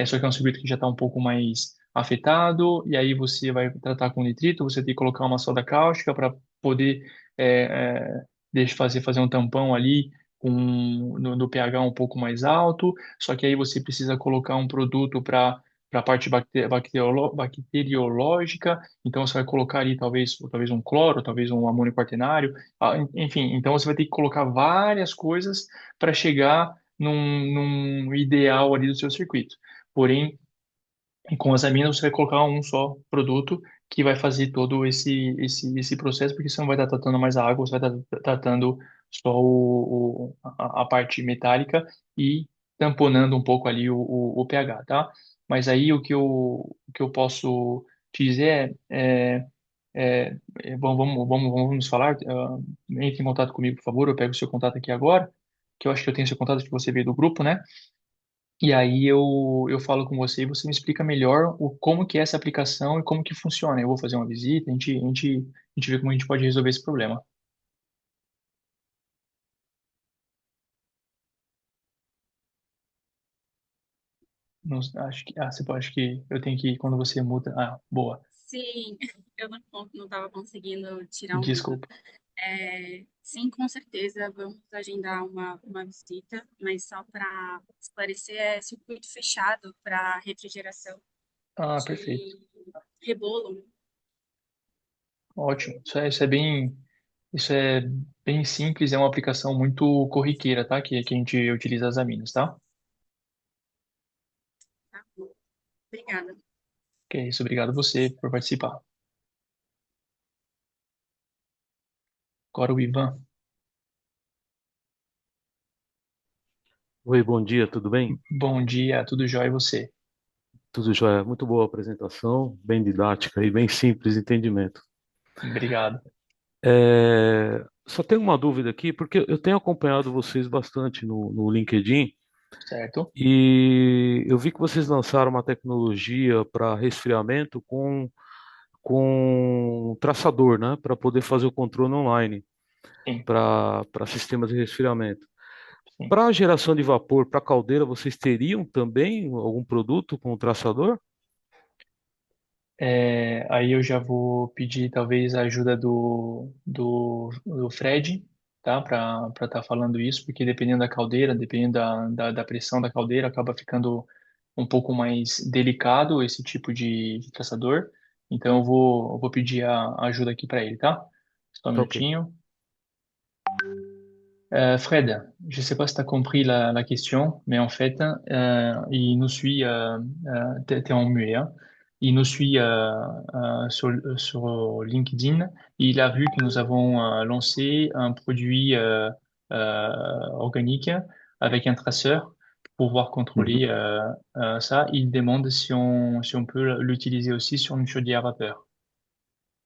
só que é um circuito que já está um pouco mais afetado, e aí você vai tratar com nitrito, você tem que colocar uma soda cáustica para poder fazer um tampão ali no pH um pouco mais alto, só que aí você precisa colocar um produto para a parte bacteriológica, então você vai colocar ali talvez um cloro, talvez um amônio quaternário, enfim, então você vai ter que colocar várias coisas para chegar num ideal ali do seu circuito. porém, com as aminas você vai colocar um só produto que vai fazer todo esse processo, porque você não vai estar tratando mais a água, você vai estar tratando só a parte metálica e tamponando um pouco ali o pH, tá? Mas aí o que eu posso te dizer vamos falar, entre em contato comigo, por favor, eu pego o seu contato aqui agora, que eu acho que eu tenho seu contato, que você veio do grupo, né? E aí eu falo com você e você me explica melhor como que é essa aplicação e como que funciona. Eu vou fazer uma visita, a gente vê como a gente pode resolver esse problema. Não, acho que eu tenho que ir quando você muda. Ah, boa. Sim, eu não estava conseguindo tirar o mudo. Desculpa. Sim, com certeza, vamos agendar uma visita, mas só para esclarecer, é circuito fechado para refrigeração Ah, perfeito. de rebolo. Ótimo. Isso é bem simples, é uma aplicação muito corriqueira, tá? Que a gente utiliza as aminas, tá? Tá bom. Obrigada. Que é isso, obrigado a você por participar. Agora o Ivan. Oi, bom dia, tudo bem? Bom dia, tudo jóia e você? Tudo jóia. Muito boa a apresentação, bem didática e bem simples de entendimento. Obrigado. Só tenho uma dúvida aqui, porque eu tenho acompanhado vocês bastante no LinkedIn Certo? e eu vi que vocês lançaram uma tecnologia para resfriamento com traçador, né? Para poder fazer o controle online Sim, para sistemas de resfriamento. sim. Para geração de vapor, para caldeira, vocês teriam também algum produto com traçador? Aí eu já vou pedir talvez a ajuda do Fred, tá? Para estar falando isso, porque dependendo da caldeira, dependendo da pressão da caldeira, acaba ficando um pouco mais delicado esse tipo de traçador. Então eu vou pedir a ajuda aqui para ele, tá? Só um Tá ok. minutinho. Fred, je ne sais pas si tu as compris la question, mais en fait, il nous suit, t'es en muet, hein. Il nous suit sur LinkedIn. Il a vu que nous avons lancé un produit organique avec un traceur pour pouvoir Mhm. contrôler ça. Il demande si on peut l'utiliser aussi sur une chaudière à vapeur.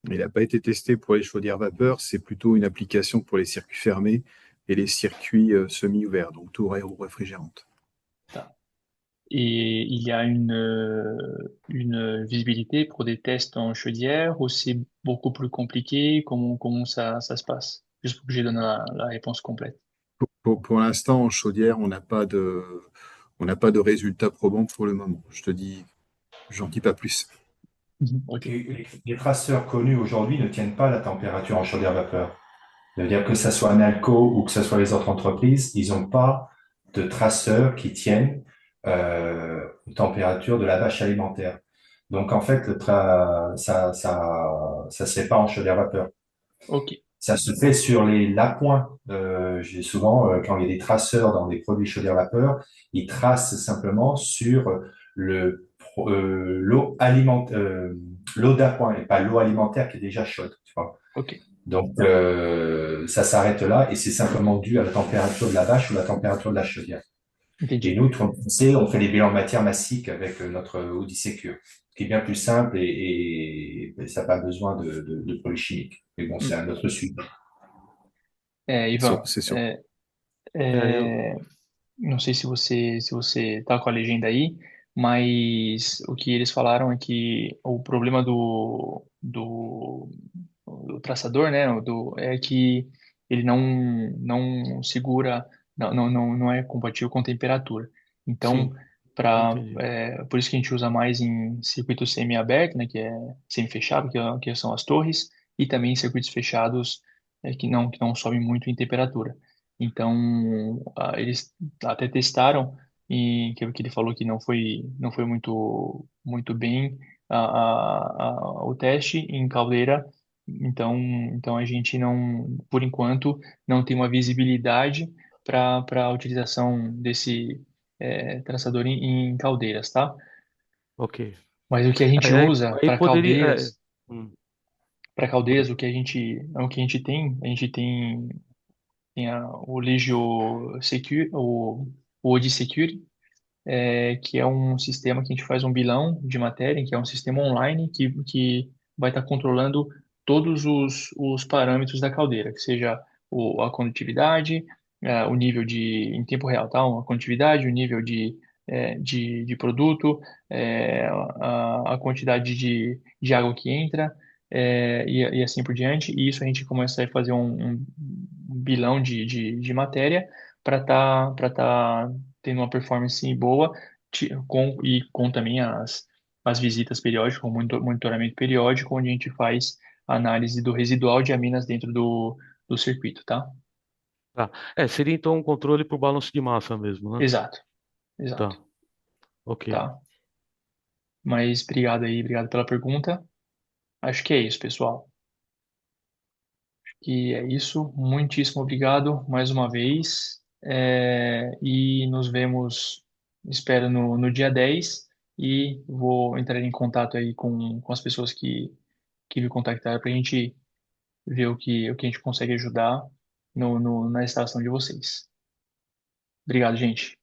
Il n'a pas été testé pour les chaudières vapeur, c'est plutôt une application pour les circuits fermés et les circuits semi-ouverts, donc tour aéro-réfrigérante. Et il y a une visibilité pour des tests en chaudière ou c'est beaucoup plus compliqué? Comment ça se passe? Juste pour que je donne la réponse complète. Pour l'instant, en chaudière, on n'a pas de résultats probants pour le moment. Je te dis, j'en dis pas plus. Mhm. Ok, Les traceurs connus aujourd'hui ne tiennent pas la température en chaudière vapeur. Ça veut dire que ce soit Nalco ou que ce soit les autres entreprises, ils n'ont pas de traceurs qui tiennent aux températures de la vache alimentaire. Donc en fait, ça se fait pas en chaudière vapeur. ok, Ça se fait sur les lapins. J'ai souvent, quand il y a des traceurs dans des produits chaudière vapeur, ils tracent simplement sur l'eau l'eau d'appoint et pas l'eau alimentaire qui est déjà chaude. Tu vois. ok. Donc ça s'arrête là et c'est simplement dû à la température de la vache ou la température de la chaudière. Et Entendi. nous, on fait les bilans matière massique avec notre Audi Secure, ce qui est bien plus simple et ça n'a pas besoin de produits chimiques. Mais bon, c'est Hum. un autre sujet. Ivan, C'est sûr. É, eu, não sei se você tá com a legenda aí, mas o que eles falaram é que o problema do traçador, né, é que ele não segura, não é compatível com temperatura. Então, sim, entendi. por isso que a gente usa mais em circuitos semi-aberto, né, que é semi-fechado, que são as torres, e também em circuitos fechados, que não sobem muito em temperatura. Então, eles até testaram e que ele falou que não foi muito bem o teste em caldeira. Então a gente não, por enquanto, não tem uma visibilidade para a utilização traçador em caldeiras, tá? Ok. Mas o que a gente usa Aí poderia. Hum, para caldeiras, o que a gente tem, tem o Legio Secure, o OD Secure, que é um sistema que a gente faz um bilão de matéria, que é um sistema online que vai estar controlando todos os parâmetros da caldeira, que seja a condutividade, o nível em tempo real, tá? A condutividade, o nível de produto, a quantidade de água que entra, e assim por diante. E isso a gente começa a fazer um bilão de matéria para tá tendo uma performance boa com também as visitas periódicas, com monitoramento periódico, onde a gente faz a análise do residual de aminas dentro do circuito, tá? tá. Seria então um controle por balanço de massa mesmo, né? Exato, exato, Tá, ok. tá? Mas obrigado pela pergunta. Acho que é isso, pessoal. Que é isso. Muitíssimo obrigado mais uma vez. E nos vemos, espero, no dia 10. E vou entrar em contato aí com as pessoas que me contactaram para a gente ver o que a gente consegue ajudar na instalação de vocês. Obrigado, gente.